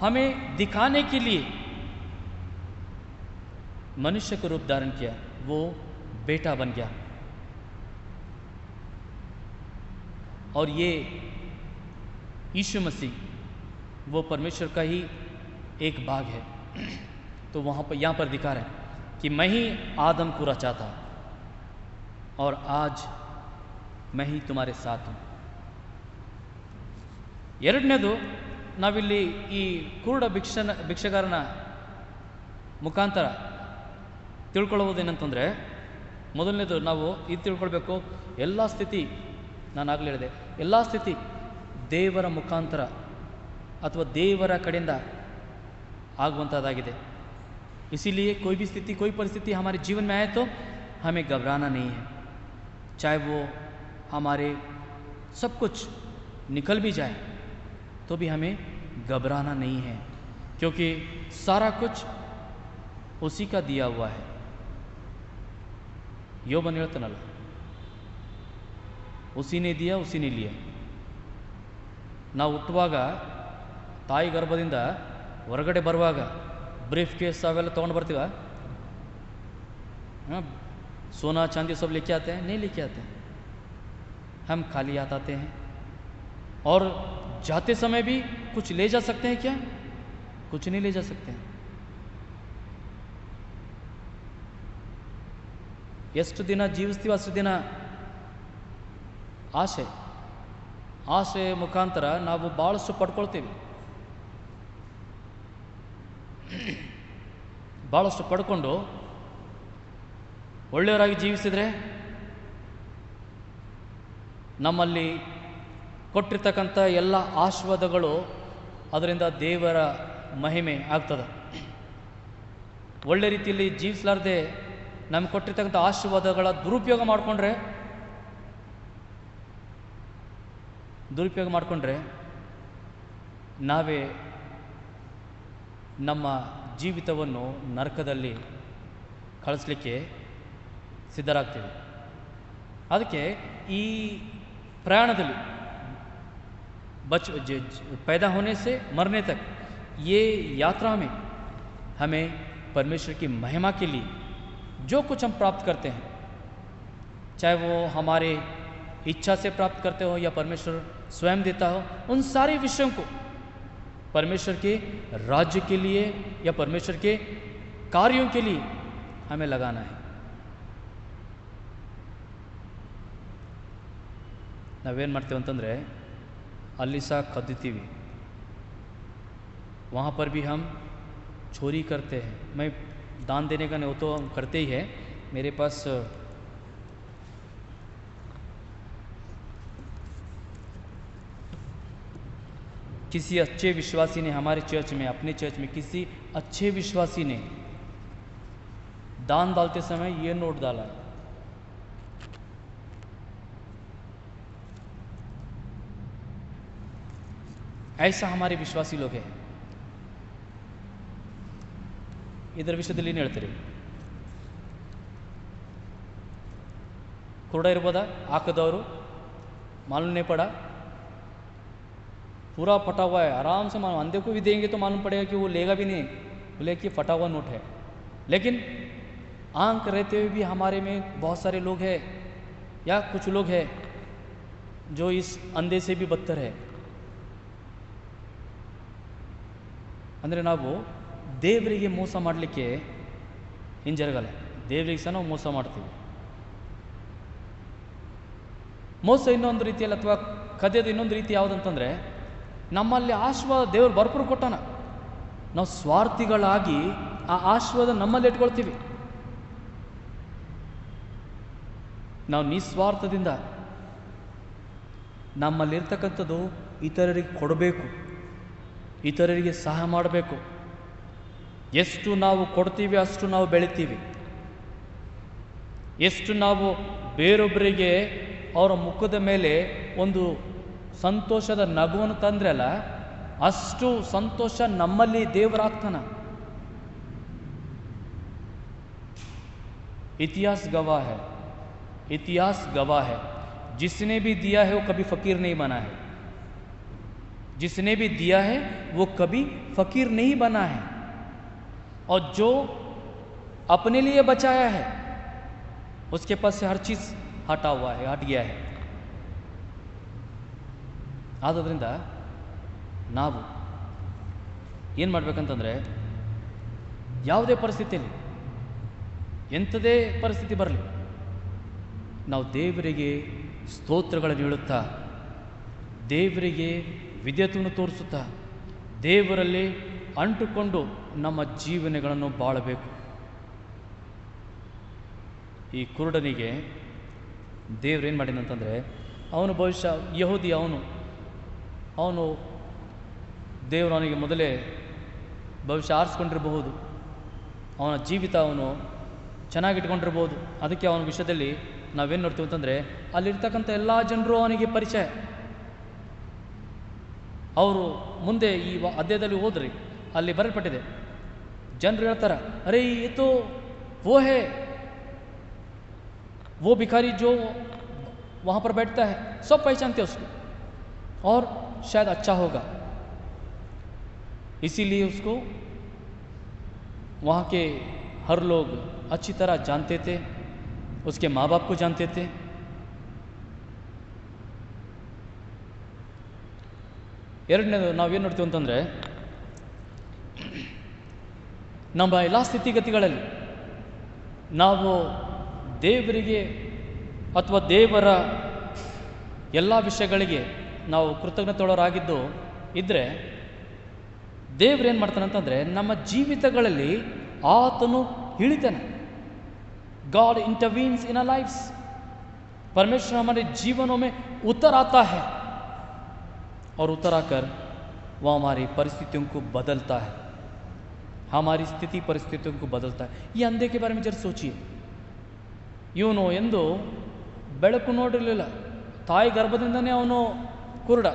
हमें दिखाने के लिए मनुष्य का रूप धारण किया, वो बेटा बन गया। और ये यीशु मसीह वो परमेश्वर का ही एक भाग है। तो वहाँ पर यहाँ पर दिखा रहे हैं कि मैं ही आदम को रचा था और आज मैं ही तुम्हारे साथ हूँ। ಎರಡನೇದು, ನಾವಿಲ್ಲಿ ಈ ಕುರುಡ ಭಿಕ್ಷಗಾರನ ಮುಖಾಂತರ ತಿಳ್ಕೊಳ್ಳುವುದೇನಂತಂದರೆ, ಮೊದಲನೇದು ನಾವು ಇದು ತಿಳ್ಕೊಳ್ಬೇಕು, ಎಲ್ಲ ಸ್ಥಿತಿ, ನಾನು ಆಗಲೇ ಹೇಳಿದೆ, ಎಲ್ಲ ಸ್ಥಿತಿ ದೇವರ ಮುಖಾಂತರ ಅಥವಾ ದೇವರ ಕಡೆಯಿಂದ ಆಗುವಂಥದ್ದಾಗಿದೆ। इसीलिए कोई भी स्थिति, कोई परिस्थिति हमारे जीवन में आए तो हमें घबराना नहीं है। चाहे वो हमारे सब कुछ निकल भी जाए तो भी हमें घबराना नहीं है, क्योंकि सारा कुछ उसी का दिया हुआ है। ಯೋಬನು ಹೇಳ್ತಾನಲ್ಲ, उसी ने दिया उसी ने लिया। ನಾವು ಹುಟ್ಟುವಾಗ ತಾಯಿ ಗರ್ಭದಿಂದ ಹೊರಗಡೆ ಬರುವಾಗ ಬ್ರೀಫ್ ಕೇಸ್ ಅವೆಲ್ಲ ತೊಗೊಂಡು ಬರ್ತೀವ? सोना चांदी सब लेके आते हैं? नहीं लेके आते हैं। हम खाली हाथ आते हैं। और जाते समय भी कुछ ले जा सकते हैं क्या? कुछ नहीं ले जा सकते हैं। ಎಷ್ಟು ದಿನ ಜೀವಿಸ್ತೀವಿ ಅಷ್ಟು ದಿನ ಆಸೆ ಮುಖಾಂತರ ನಾವು ಭಾಳಷ್ಟು ಪಡ್ಕೊಳ್ತೀವಿ, ಭಾಳಷ್ಟು ಪಡ್ಕೊಂಡು ಒಳ್ಳೆಯವರಾಗಿ ಜೀವಿಸಿದರೆ ನಮ್ಮಲ್ಲಿ ಕೊಟ್ಟಿರ್ತಕ್ಕಂಥ ಎಲ್ಲ ಆಶೀರ್ವಾದಗಳು ಅದರಿಂದ ದೇವರ ಮಹಿಮೆ ಆಗ್ತದೆ। ಒಳ್ಳೆ ರೀತಿಯಲ್ಲಿ ಜೀವಿಸಲಾರದೆ ನಮ್ಗೆ ಕೊಟ್ಟಿರ್ತಕ್ಕಂಥ ಆಶೀರ್ವಾದಗಳ ದುರುಪಯೋಗ ಮಾಡಿಕೊಂಡ್ರೆ ನಾವೇ ನಮ್ಮ ಜೀವಿತವನ್ನು ನರಕದಲ್ಲಿ ಕಳಿಸ್ಲಿಕ್ಕೆ ಸಿದ್ಧರಾಗ್ತೀವಿ। ಅದಕ್ಕೆ ಈ ಪ್ರಯಾಣದಲ್ಲಿ पैदा होने से मरने तक ये यात्रा में हमें परमेश्वर की महिमा के लिए जो कुछ हम प्राप्त करते हैं, चाहे वो हमारे इच्छा से प्राप्त करते हो या परमेश्वर स्वयं देता हो, उन सारे विषयों को परमेश्वर के राज्य के लिए या परमेश्वर के कार्यों के लिए हमें लगाना है। ನಾವೇನು ಮಾಡ್ತೀವಿ ಅಂತಂದರೆ, ಅಲ್ಲಿ ಸಹ ಕದ್ದುತ್ತೀವಿ, वहाँ पर भी हम चोरी करते हैं। मैं दान देने का नहीं, वो तो हम करते ही है। मेरे पास किसी अच्छे विश्वासी ने हमारे चर्च में, अपने चर्च में किसी अच्छे विश्वासी ने दान डालते समय ये नोट डाला है, ऐसा हमारे विश्वासी लोग हैं। ಇದರ ವಿಷಯದಲ್ಲಿ ಏನು ಹೇಳ್ತೀರಿ? ಕುರುಡ ಇರ್ಬೋದಾ? ಹಾಕದವರು मालूम नहीं पड़ा, पूरा फटा हुआ है, आराम से मालूम, अंधे को भी देंगे तो मालूम पड़ेगा कि वो लेगा भी नहीं, बोले कि फटा हुआ नोट है। लेकिन आंख रहते हुए भी हमारे में बहुत सारे लोग हैं या कुछ लोग हैं जो इस अंधे से भी बदतर है। ಅಂದರೆ ನಾವು ದೇವರಿಗೆ ಮೋಸ ಮಾಡಲಿಕ್ಕೆ ಹಿಂಜರಗಲ್ಲ, ದೇವರಿಗೆ ಸಹ ನಾವು ಮೋಸ ಮಾಡ್ತೀವಿ। ಮೋಸ ಇನ್ನೊಂದು ರೀತಿಯಲ್ಲಿ ಅಥವಾ ಕದಿಯೋದು ಇನ್ನೊಂದು ರೀತಿ ಯಾವುದಂತಂದರೆ, ನಮ್ಮಲ್ಲಿ ಆಶೀರ್ವಾದ ದೇವರು ಭರ್ಪೂರು ಕೊಟ್ಟಾನ, ನಾವು ಸ್ವಾರ್ಥಿಗಳಾಗಿ ಆ ಆಶೀರ್ವಾದ ನಮ್ಮಲ್ಲಿ ಇಟ್ಕೊಳ್ತೀವಿ। ನಾವು ನಿಸ್ವಾರ್ಥದಿಂದ ನಮ್ಮಲ್ಲಿರ್ತಕ್ಕಂಥದ್ದು ಇತರರಿಗೆ ಕೊಡಬೇಕು, ಇತರರಿಗೆ ಸಹಾಯ ಮಾಡಬೇಕು। ಎಷ್ಟು ನಾವು ಕೊಡ್ತೀವಿ ಅಷ್ಟು ನಾವು ಬೆಳಿತೀವಿ। ಎಷ್ಟು ನಾವು ಬೇರೊಬ್ಬರಿಗೆ ಅವರ ಮುಖದ ಮೇಲೆ ಒಂದು ಸಂತೋಷದ ನಗುವನ್ನು ತಂದ್ರಲ್ಲ, ಅಷ್ಟು ಸಂತೋಷ ನಮ್ಮಲ್ಲಿ ದೇವರಾಗ್ತಾನ। ಇತಿಹಾಸ ಗವಾಹ है, इतिहास गवाह है, जिसने भी दिया है वो कभी फकीर नहीं बना है। जिसने भी दिया है वो कभी फकीर नहीं बना है। और जो अपने लिए बचाया है उसके पास से हर चीज हटा हुआ है, हट गया है। ಆದುದರಿಂದ ನಾವು ಏನು ಮಾಡಬೇಕಂತಂದರೆ, ಯಾವುದೇ ಪರಿಸ್ಥಿತಿಯಲ್ಲಿ ಎಂಥದೇ ಪರಿಸ್ಥಿತಿ ಬರಲಿ, ನಾವು ದೇವರಿಗೆ ಸ್ತೋತ್ರಗಳನ್ನು ಹೇಳುತ್ತಾ, ದೇವರಿಗೆ ವಿಧೇಯತೆಯನ್ನು ತೋರಿಸುತ್ತಾ, ದೇವರಲ್ಲಿ ಅಂಟುಕೊಂಡು ನಮ್ಮ ಜೀವನಗಳನ್ನು ಬಾಳಬೇಕು. ಈ ಕುರುಡನಿಗೆ ದೇವ್ರೇನು ಮಾಡಿದಂತಂದರೆ, ಅವನು ಬಹುಶಃ ಯಹೂದಿ, ಅವನು ದೇವರು ಅವನಿಗೆ ಮೊದಲೇ ಬಹುಶಃ ಆರಿಸ್ಕೊಂಡಿರಬಹುದು, ಅವನ ಜೀವಿತ ಅವನು ಚೆನ್ನಾಗಿಟ್ಕೊಂಡಿರ್ಬೋದು. ಅದಕ್ಕೆ ಅವನ ವಿಷಯದಲ್ಲಿ ನಾವೇನು ನೋಡ್ತೀವಿ ಅಂತಂದರೆ, ಅಲ್ಲಿರ್ತಕ್ಕಂಥ ಎಲ್ಲ ಜನರು ಅವನಿಗೆ ಪರಿಚಯ. ಅವರು ಮುಂದೆ ಈ ಅಧ್ಯಾಯದಲ್ಲಿ ಹೋದ್ರಿ, ಅಲ್ಲಿ ಬರೆಯಲ್ಪಟ್ಟಿದೆ, ಜನರು ಹೇಳ್ತಾರೆ, ಅರೆ ये तो वो है, वो भिखारी जो वहाँ पर बैठता है, सब पहचानते उसको और शायद अच्छा होगा, इसीलिए उसको वहाँ के हर लोग अच्छी तरह जानते थे, उसके माँ बाप को जानते थे. ಎರಡನೇದು ನಾವೇನು ನೋಡ್ತೀವಿ ಅಂತಂದರೆ, ನಮ್ಮ ಎಲ್ಲ ಸ್ಥಿತಿಗತಿಗಳಲ್ಲಿ ನಾವು ದೇವರಿಗೆ ಅಥವಾ ದೇವರ ಎಲ್ಲ ವಿಷಯಗಳಿಗೆ ನಾವು ಕೃತಜ್ಞತೆಯುಳ್ಳವರಾಗಿದ್ದು ಇದ್ದರೆ, ದೇವ್ರೇನು ಮಾಡ್ತಾನೆ ಅಂತಂದರೆ, ನಮ್ಮ ಜೀವಿತಗಳಲ್ಲಿ ಆತನು ಇಳಿತಾನೆ. God intervenes in our lives. परमेश्वर हमारे जीवनों में उतर आता है और उतर आकर वह हमारी परिस्थितियों को बदलता है, हमारी स्थिति परिस्थितियों को बदलता है. ये अंधे के बारे में जरा सोचिए. ಇವನು ಎಂದು ಬೆಳಕು ನೋಡಿರಲಿಲ್ಲ, ತಾಯಿ ಗರ್ಭದಿಂದನೇ ಅವನು ಕುರುಡ.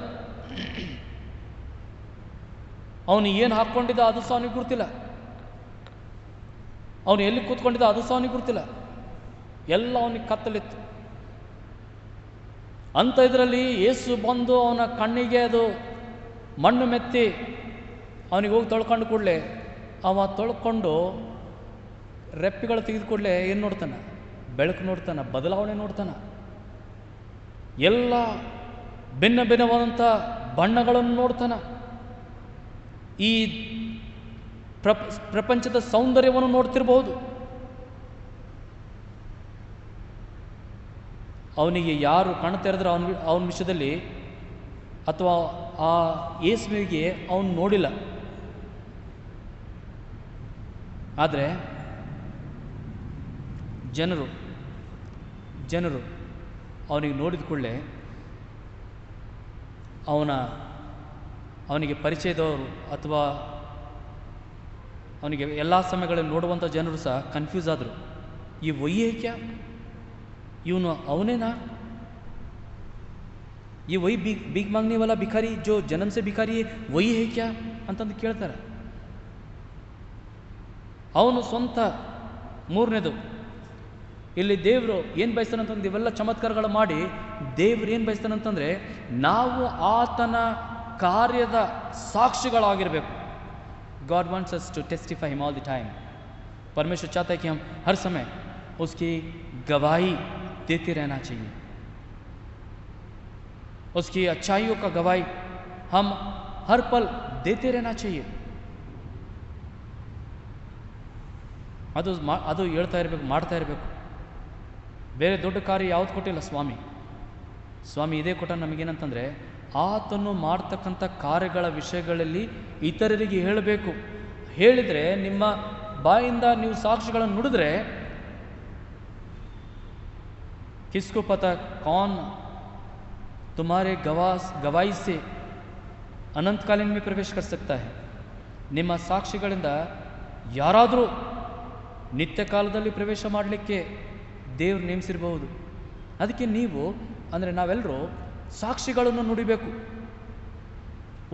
ಅವನು ಏನು ಹಾಕ್ಕೊಂಡಿದ್ದ ಅದು ಸಹ ಅವನಿಗೆ ಗುರ್ತಿಲ್ಲ, ಅವನು ಎಲ್ಲಿ ಕೂತ್ಕೊಂಡಿದ್ದ ಅದು ಸಹ ಅವನಿಗೆ ಗುರ್ತಿಲ್ಲ, ಎಲ್ಲ ಅವನಿಗೆ ಕತ್ತಲಿತ್ತು. ಅಂಥ ಇದರಲ್ಲಿ ಯೇಸು ಬಂದು ಅವನ ಕಣ್ಣಿಗೆ ಅದು ಮಣ್ಣು ಮೆತ್ತಿ ಅವನಿಗೆ ಹೋಗಿ ತೊಳ್ಕೊಂಡು ಕೂಡಲೇ, ಅವ ತೊಳ್ಕೊಂಡು ರೆಪ್ಪೆಗಳು ತೆಗೆದು ಕೂಡಲೇ ಏನು ನೋಡ್ತಾನೆ? ಬೆಳಕು ನೋಡ್ತಾನೆ, ಬದಲಾವಣೆ ನೋಡ್ತಾನೆ. ಎಲ್ಲ ಭಿನ್ನ ಭಿನ್ನವಾದಂಥ ಬಣ್ಣಗಳನ್ನು ನೋಡ್ತಾನೆ. ಈ ಪ್ರಪಂಚದ ಸೌಂದರ್ಯವನ್ನು ನೋಡ್ತಿರಬಹುದು. ಅವನಿಗೆ ಯಾರು ಕಣ್ಣು ತೆರೆದ್ರೆ ಅವನ ವಿಷಯದಲ್ಲಿ ಅಥವಾ ಆ ಯೇಸುವಿಗೆ ಅವನು ನೋಡಿಲ್ಲ. ಆದರೆ ಜನರು ಅವನಿಗೆ ನೋಡಿದ ಕೂಡಲೇ ಅವನಿಗೆ ಪರಿಚಯದವರು ಅಥವಾ ಅವನಿಗೆ ಎಲ್ಲ ಸಮಯಗಳಲ್ಲಿ ನೋಡುವಂಥ ಜನರು ಸಹ ಕನ್ಫ್ಯೂಸ್ ಆದರು. ಈ ವಹಿ ಹೈ ಕ್ಯಾ? ಇವನು ಅವನೇನಾ? ಈ ವಹಿ ಭೀಕ್ ಮಾಂಗ್ನೆ ವಾಲಾ ಭಿಖಾರಿ ಜೋ ಜನ್ಮ ಸೆ ಭಿಖಾರಿ ವಹಿ ಹೈ ಕ್ಯಾ ಅಂತಂದು ಕೇಳ್ತಾರೆ. ಅವನು ಸ್ವಂತ ಮೂರನೇದು ಇಲ್ಲಿ ದೇವರು ಏನು ಬಯಸ್ತಾನಂತಂದು ಇವೆಲ್ಲ ಚಮತ್ಕಾರಗಳು ಮಾಡಿ ದೇವ್ರು ಏನು ಬಯಸ್ತಾನಂತಂದರೆ, ನಾವು ಆತನ ಕಾರ್ಯದ ಸಾಕ್ಷಿಗಳಾಗಿರಬೇಕು. God wants us to testify Him all the time. परमेश्वर चाहता है कि हम हर समय उसकी गवाही देते रहना चाहिए, उसकी अच्छाइयों का गवाही हम हर पल देते रहना चाहिए. ಅದು ಹೇಳ್ತಾ ಇರಬೇಕು, ಮಾಡ್ತಾ ಇರಬೇಕು. ಬೇರೆ ದೊಡ್ಡ ಕಾರ್ಯ ಯಾವುದು ಕೊಟ್ಟಿಲ್ಲ ಸ್ವಾಮಿ ಇದೇ ಕೊಟ್ಟ ನಮಗೇನಂತಂದರೆ, ಆತನು ಮಾಡ್ತಕ್ಕಂಥ ಕಾರ್ಯಗಳ ವಿಷಯಗಳಲ್ಲಿ ಇತರರಿಗೆ ಹೇಳಬೇಕು. ಹೇಳಿದರೆ, ನಿಮ್ಮ ಬಾಯಿಂದ ನೀವು ಸಾಕ್ಷಿಗಳನ್ನು ನುಡಿದ್ರೆ, किसको पता कौन तुम्हारे गवाही से अनंतकालीन में प्रवेश कर सकता है. ನಿಮ್ಮ ಸಾಕ್ಷಿಗಳಿಂದ ಯಾರಾದರೂ ನಿತ್ಯ ಕಾಲದಲ್ಲಿ ಪ್ರವೇಶ ಮಾಡಲಿಕ್ಕೆ ದೇವ್ರು ನೇಮಿಸಿರಬಹುದು. ಅದಕ್ಕೆ ನೀವು ಅಂದರೆ ನಾವೆಲ್ಲರೂ ಸಾಕ್ಷಿಗಳನ್ನು ನುಡಿಬೇಕು.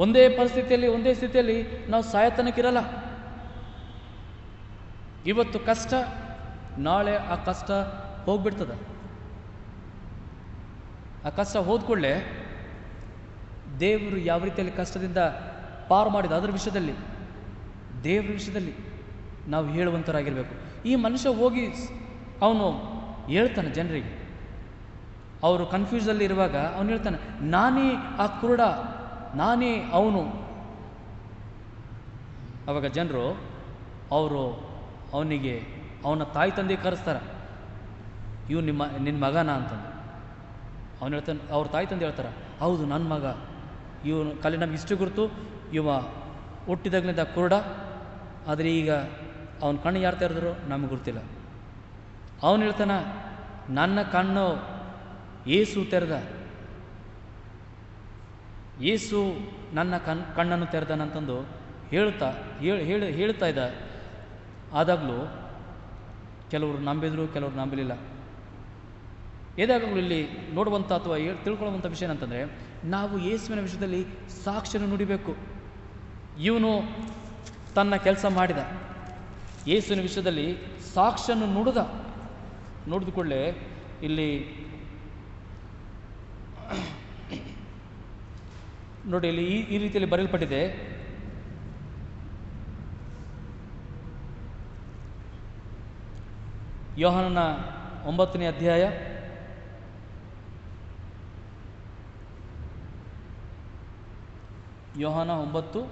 ಒಂದೇ ಪರಿಸ್ಥಿತಿಯಲ್ಲಿ ಒಂದೇ ಸ್ಥಿತಿಯಲ್ಲಿ ನಾವು ಸಾಯತನಕ್ಕಿರಲ್ಲ. ಇವತ್ತು ಕಷ್ಟ, ನಾಳೆ ಆ ಕಷ್ಟ ಹೋಗ್ಬಿಡ್ತದೆ. ಆ ಕಷ್ಟ ಹೋದ ಕೂಡಲೇ ದೇವರು ಯಾವ ರೀತಿಯಲ್ಲಿ ಕಷ್ಟದಿಂದ ಪಾರು ಮಾಡಿದ ಅದರ ವಿಷಯದಲ್ಲಿ, ದೇವರ ವಿಷಯದಲ್ಲಿ ನಾವು ಹೇಳುವಂಥರಾಗಿರಬೇಕು. ಈ ಮನುಷ್ಯ ಹೋಗಿ ಅವನು ಹೇಳ್ತಾನೆ ಜನರಿಗೆ, ಅವರು ಕನ್ಫ್ಯೂಸಲ್ಲಿ ಇರುವಾಗ ಅವನು ಹೇಳ್ತಾನೆ, ನಾನೇ ಆ ಕುರುಡ, ನಾನೇ ಅವನು. ಅವಾಗ ಜನರು ಅವನಿಗೆ ಅವನ ತಾಯಿ ತಂದೆ ಕರೆಸ್ತಾರೆ, ಇವು ನಿನ್ನ ಮಗನ ಅಂತಂದು. ಅವನು ಹೇಳ್ತಾನೆ, ಅವ್ರ ತಾಯಿ ತಂದೆ ಹೇಳ್ತಾರೆ, ಹೌದು ನನ್ನ ಮಗ, ಇವನು ಕಲೆ ನಮ್ಗೆ ಇಷ್ಟು ಗುರುತು, ಇವ ಹುಟ್ಟಿದಾಗಲಿಂದ ಕುರುಡ, ಆದರೆ ಈಗ ಅವನ ಕಣ್ಣು ಯಾರು ತೆರೆದ್ರು ನಮಗೆ ಗುರ್ತಿಲ್ಲ. ಅವನು ಹೇಳ್ತಾನೆ, ನನ್ನ ಕಣ್ಣು ಏಸು ತೆರೆದ, ಏಸು ನನ್ನ ಕಣ್ಣನ್ನು ತೆರೆದನಂತಂದು ಹೇಳ್ತಾ ಇದ್ದ. ಆದಾಗಲೂ ಕೆಲವರು ನಂಬಿದ್ರು, ಕೆಲವರು ನಂಬಲಿಲ್ಲ. ಏದಾಗಲೂ ಇಲ್ಲಿ ನೋಡುವಂಥ ಅಥವಾ ತಿಳ್ಕೊಳ್ಳುವಂಥ ವಿಷಯ ಏನಂತಂದರೆ, ನಾವು ಯೇಸುವಿನ ವಿಷಯದಲ್ಲಿ ಸಾಕ್ಷಿಯನ್ನು ನುಡಿಬೇಕು. ಇವನು ತನ್ನ ಕೆಲಸ ಮಾಡಿದ, ಯೇಸುವಿನ ವಿಷಯದಲ್ಲಿ ಸಾಕ್ಷಿಯನ್ನು ನುಡಿದ ಕೂಡಲೇ ಇಲ್ಲಿ ನೋಡಿ, ಇಲ್ಲಿ ಈ ರೀತಿಯಲ್ಲಿ ಬರೆಯಲ್ಪಟ್ಟಿದೆ. ಯೋಹಾನನ 9ನೇ ಅಧ್ಯಾಯ 9:33,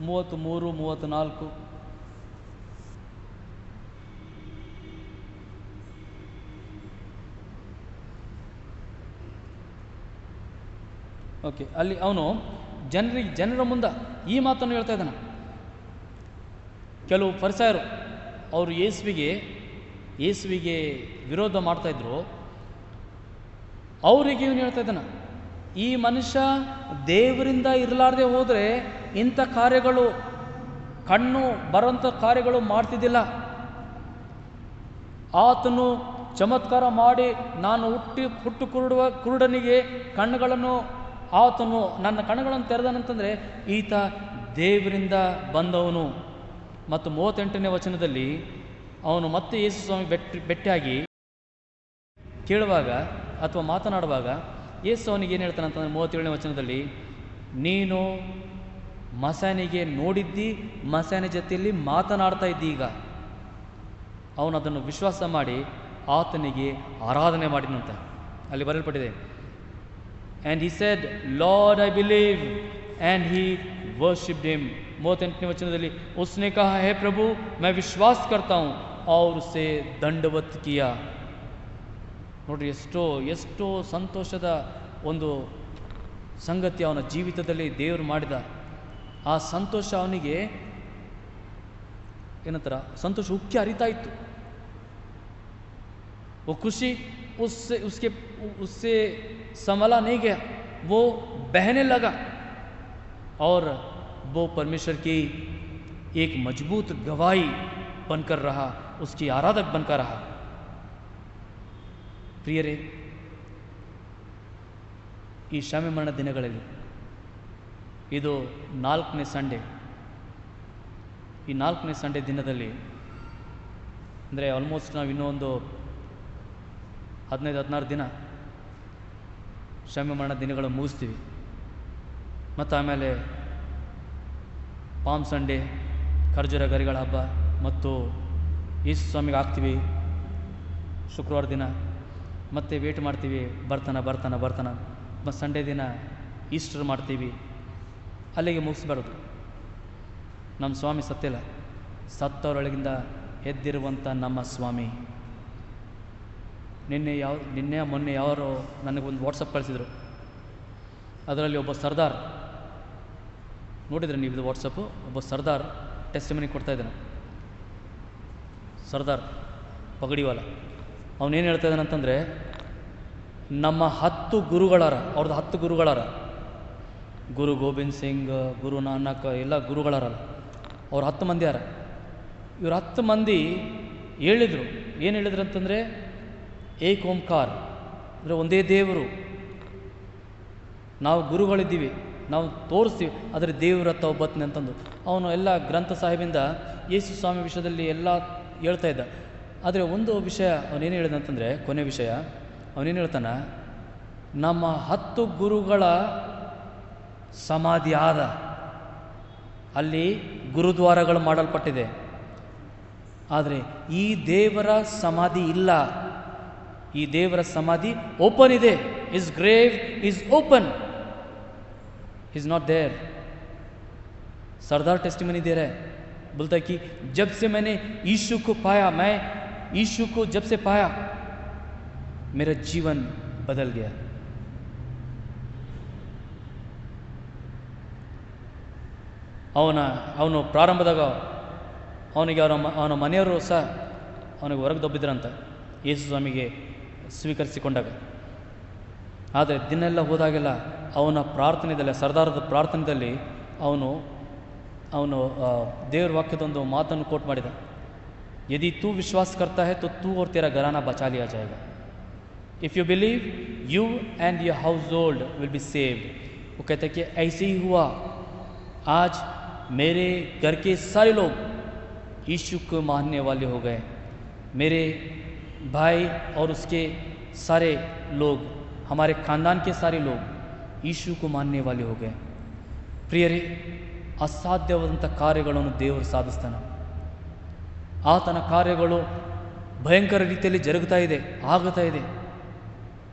34. ಓಕೆ, ಅಲ್ಲಿ ಅವನು ಜನರ ಮುಂದೆ ಈ ಮಾತನ್ನು ಹೇಳ್ತಾ ಇದ್ದಾನೆ. ಕೆಲವು ಫರಿಸಾಯರು ಅವರು ಯೇಸುವಿಗೆ ವಿರೋಧ ಮಾಡ್ತಾಯಿದ್ರು. ಅವರಿಗೆ ಇವನು ಹೇಳ್ತಾ ಇದ್ದಾನೆ, ಈ ಮನುಷ್ಯ ದೇವರಿಂದ ಇರಲಾರ್ದೆ ಹೋದರೆ ಇಂಥ ಕಾರ್ಯಗಳು, ಕಣ್ಣು ಬರೋಂಥ ಕಾರ್ಯಗಳು ಮಾಡ್ತಿದ್ದಿಲ್ಲ. ಆತನು ಚಮತ್ಕಾರ ಮಾಡಿ ನಾನು ಹುಟ್ಟು ಕುರುಡನಿಗೆ ಕಣ್ಣುಗಳನ್ನು, ಆತನು ನನ್ನ ಕಣ್ಣುಗಳನ್ನು ತೆರೆದನಂತಂದರೆ ಈತ ದೇವರಿಂದ ಬಂದವನು. ಮತ್ತು 38ನೇ ವಚನದಲ್ಲಿ ಅವನು ಮತ್ತೆ ಯೇಸು ಸ್ವಾಮಿ ಭೇಟಿಯಾಗಿ ಕೇಳುವಾಗ ಅಥವಾ ಮಾತನಾಡುವಾಗ ಯೇಸು ಅವನಿಗೆ ಏನು ಹೇಳ್ತಾನೆ ಅಂತಂದರೆ 37ನೇ ವಚನದಲ್ಲಿ, ನೀನು ಮಸಾನಿಗೆ ನೋಡಿದ್ದಿ, ಮಸಾನ ಜೊತೆಯಲ್ಲಿ ಮಾತನಾಡ್ತಾ ಇದ್ದಿ. ಈಗ ಅವನು ಅದನ್ನು ವಿಶ್ವಾಸ ಮಾಡಿ ಆತನಿಗೆ ಆರಾಧನೆ ಮಾಡಿದಂತೆ ಅಲ್ಲಿ ಬರೆಯಲ್ಪಟ್ಟಿದೆ. And he said, Lord, I believe, and he worshipped him. 38ನೇ ವಚನದಲ್ಲಿ उसने कहा, हे प्रभु मैं विश्वास करता हूँ, और उसे दंडवत किया. ನೋಡ್ರಿ, ಎಷ್ಟೋ ಸಂತೋಷದ ಒಂದು ಸಂಗತಿ ಅವನ ಜೀವಿತದಲ್ಲಿ ದೇವರು ಮಾಡಿದ. ಆ ಸಂತೋಷ ಅವನಿಗೆ ಏನಂತಾರ, ಸಂತೋಷ ಉಕ್ಕಿ ಹರಿತಾ ಇತ್ತು. वो खुशी उससे संभला नहीं गया, वो बहने लगा और वो परमेश्वर की एक मजबूत गवाही बनकर रहा, उसकी आराधक बनकर रहा. ಪ್ರಿಯರೇ, ಈ ಶ್ರಮೆ ಮರಣ ದಿನಗಳಲ್ಲಿ ಇದು 4ನೇ ಸಂಡೇ. ಈ 4ನೇ ಸಂಡೇ ದಿನದಲ್ಲಿ ಅಂದರೆ ಆಲ್ಮೋಸ್ಟ್ ನಾವು ಇನ್ನೊಂದು 15-16 ದಿನ ಶ್ರಮೆ ಮರಣ ದಿನಗಳು ಮುಗಿಸ್ತೀವಿ. ಮತ್ತು ಆಮೇಲೆ ಪಾಮ್ ಸಂಡೇ, ಖರ್ಜೂರ ಗರಿಗಳ ಹಬ್ಬ ಮತ್ತು ಯೇಸು ಸ್ವಾಮಿಗೆ ಹಾಕ್ತೀವಿ ಶುಕ್ರವಾರ ದಿನ. ಮತ್ತೆ ವೇಟ್ ಮಾಡ್ತೀವಿ, ಬರ್ತಾನ. ಮತ್ತು ಸಂಡೇ ದಿನ ಈಸ್ಟರ್ ಮಾಡ್ತೀವಿ. ಅಲ್ಲಿಗೆ ಮುಗಿಸ್ಬಾರ್ದು. ನಮ್ಮ ಸ್ವಾಮಿ ಸತ್ತಿಲ್ಲ, ಸತ್ತವರೊಳಗಿಂದ ಎದ್ದಿರುವಂಥ ನಮ್ಮ ಸ್ವಾಮಿ. ನಿನ್ನೆ ಮೊನ್ನೆ ಯಾರೋ ನನಗೊಂದು ವಾಟ್ಸಪ್ ಕಳಿಸಿದರು. ಅದರಲ್ಲಿ ಒಬ್ಬ ಸರ್ದಾರ್, ನೋಡಿದರೆ ನೀವು ಇದು ವಾಟ್ಸಪ್ಪು, ಒಬ್ಬ ಸರ್ದಾರ್ ಟೆಸ್ಟಿಮನಿ ಕೊಡ್ತಾಯಿದ್ದಾನೆ. ಸರ್ದಾರ್ ಪಗಡಿವಾಲ ಅವನೇನು ಹೇಳ್ತಾ ಇದ್ದಾನೆ ಅಂತಂದರೆ, ನಮ್ಮ 10 ಗುರುಗಳಾರ, ಅವ್ರದ್ದು 10 ಗುರುಗಳಾರ, ಗುರು ಗೋವಿಂದ್ ಸಿಂಗ್, ಗುರು ನಾನಕ್, ಎಲ್ಲ ಗುರುಗಳಾರಲ್ಲ, ಅವ್ರು 10 ಮಂದಿ ಯಾರ. ಇವ್ರು 10 ಮಂದಿ ಹೇಳಿದರು. ಏನು ಹೇಳಿದ್ರು ಅಂತಂದರೆ, ಏಕ್ ಓಂಕಾರ ಅಂದರೆ ಒಂದೇ ದೇವರು, ನಾವು ಗುರುಗಳಿದ್ದೀವಿ, ನಾವು ತೋರಿಸ್ತೀವಿ, ಆದರೆ ದೇವ್ರ ಹತ್ತ ಒಬ್ಬತ್ತನೆ ಅಂತಂದು ಅವನು ಎಲ್ಲ ಗ್ರಂಥ ಸಾಹಿಬಿಂದ ಯೇಸು ಸ್ವಾಮಿ ವಿಷಯದಲ್ಲಿ ಎಲ್ಲ ಹೇಳ್ತಾ ಇದ್ದ. ಆದರೆ ಒಂದು ವಿಷಯ ಅವನೇನು ಹೇಳಿದಂತಂದರೆ, ಕೊನೆ ವಿಷಯ ಅವನೇನು ಹೇಳ್ತಾನೆ, ನಮ್ಮ 10 ಗುರುಗಳ ಸಮಾಧಿ ಆದ ಅಲ್ಲಿ ಗುರುದ್ವಾರಗಳು ಮಾಡಲ್ಪಟ್ಟಿದೆ, ಆದರೆ ಈ ದೇವರ ಸಮಾಧಿ ಇಲ್ಲ. ಈ ದೇವರ ಸಮಾಧಿ ಓಪನ್ ಇದೆ. His grave is open, is not there. सरदार टेस्टिमनी दे रहा है, बोलता है कि जब से मैंने यीशु को पाया, मैं यीशु को जब से पाया, मेरा जीवन बदल गया. ಅವನು ಪ್ರಾರಂಭದಾಗ ಅವನಿಗೆ ಅವನ ಮನೆಯವರು ಸಹ ಅವನಿಗೆ ಹೊರಗೆ ದಬ್ಬಿದ್ರಂತ ಯೇಸು ಸ್ವಾಮಿಗೆ ಸ್ವೀಕರಿಸಿಕೊಂಡಾಗ. ಆದರೆ ದಿನೆಲ್ಲ ಹೋದಾಗೆಲ್ಲ ಅವನ ಪ್ರಾರ್ಥನೆಯಲ್ಲಿ, ಸರ್ದಾರದ ಪ್ರಾರ್ಥನೆಯಲ್ಲಿ ಅವನು ದೇವ್ರ ವಾಕ್ಯದೊಂದು ಮಾತನ್ನು ಕೋಟ್ ಮಾಡಿದ, यदि तू विश्वास करता है तो तू और तेरा घराना बचा लिया जाएगा. If you believe, you and your house hold will be saved. वो कहते हैं कि ऐसे ही हुआ. आज मेरे घर के सारे लोग यीशु को मानने वाले हो गए. मेरे भाई और उसके सारे लोग, हमारे खानदान के सारे लोग यीशु को मानने वाले हो गए. ಪ್ರಿಯರೇ, ಅಸಾಧ್ಯವಾದಂಥ ಕಾರ್ಯಗಳನ್ನು ದೇವರು ಸಾಧಿಸ್ತಾನೆ. ಆತನ ಕಾರ್ಯಗಳು ಭಯಂಕರ ರೀತಿಯಲ್ಲಿ ಜರುಗುತ್ತಾ ಇದೆ, ಆಗುತ್ತಾ ಇದೆ.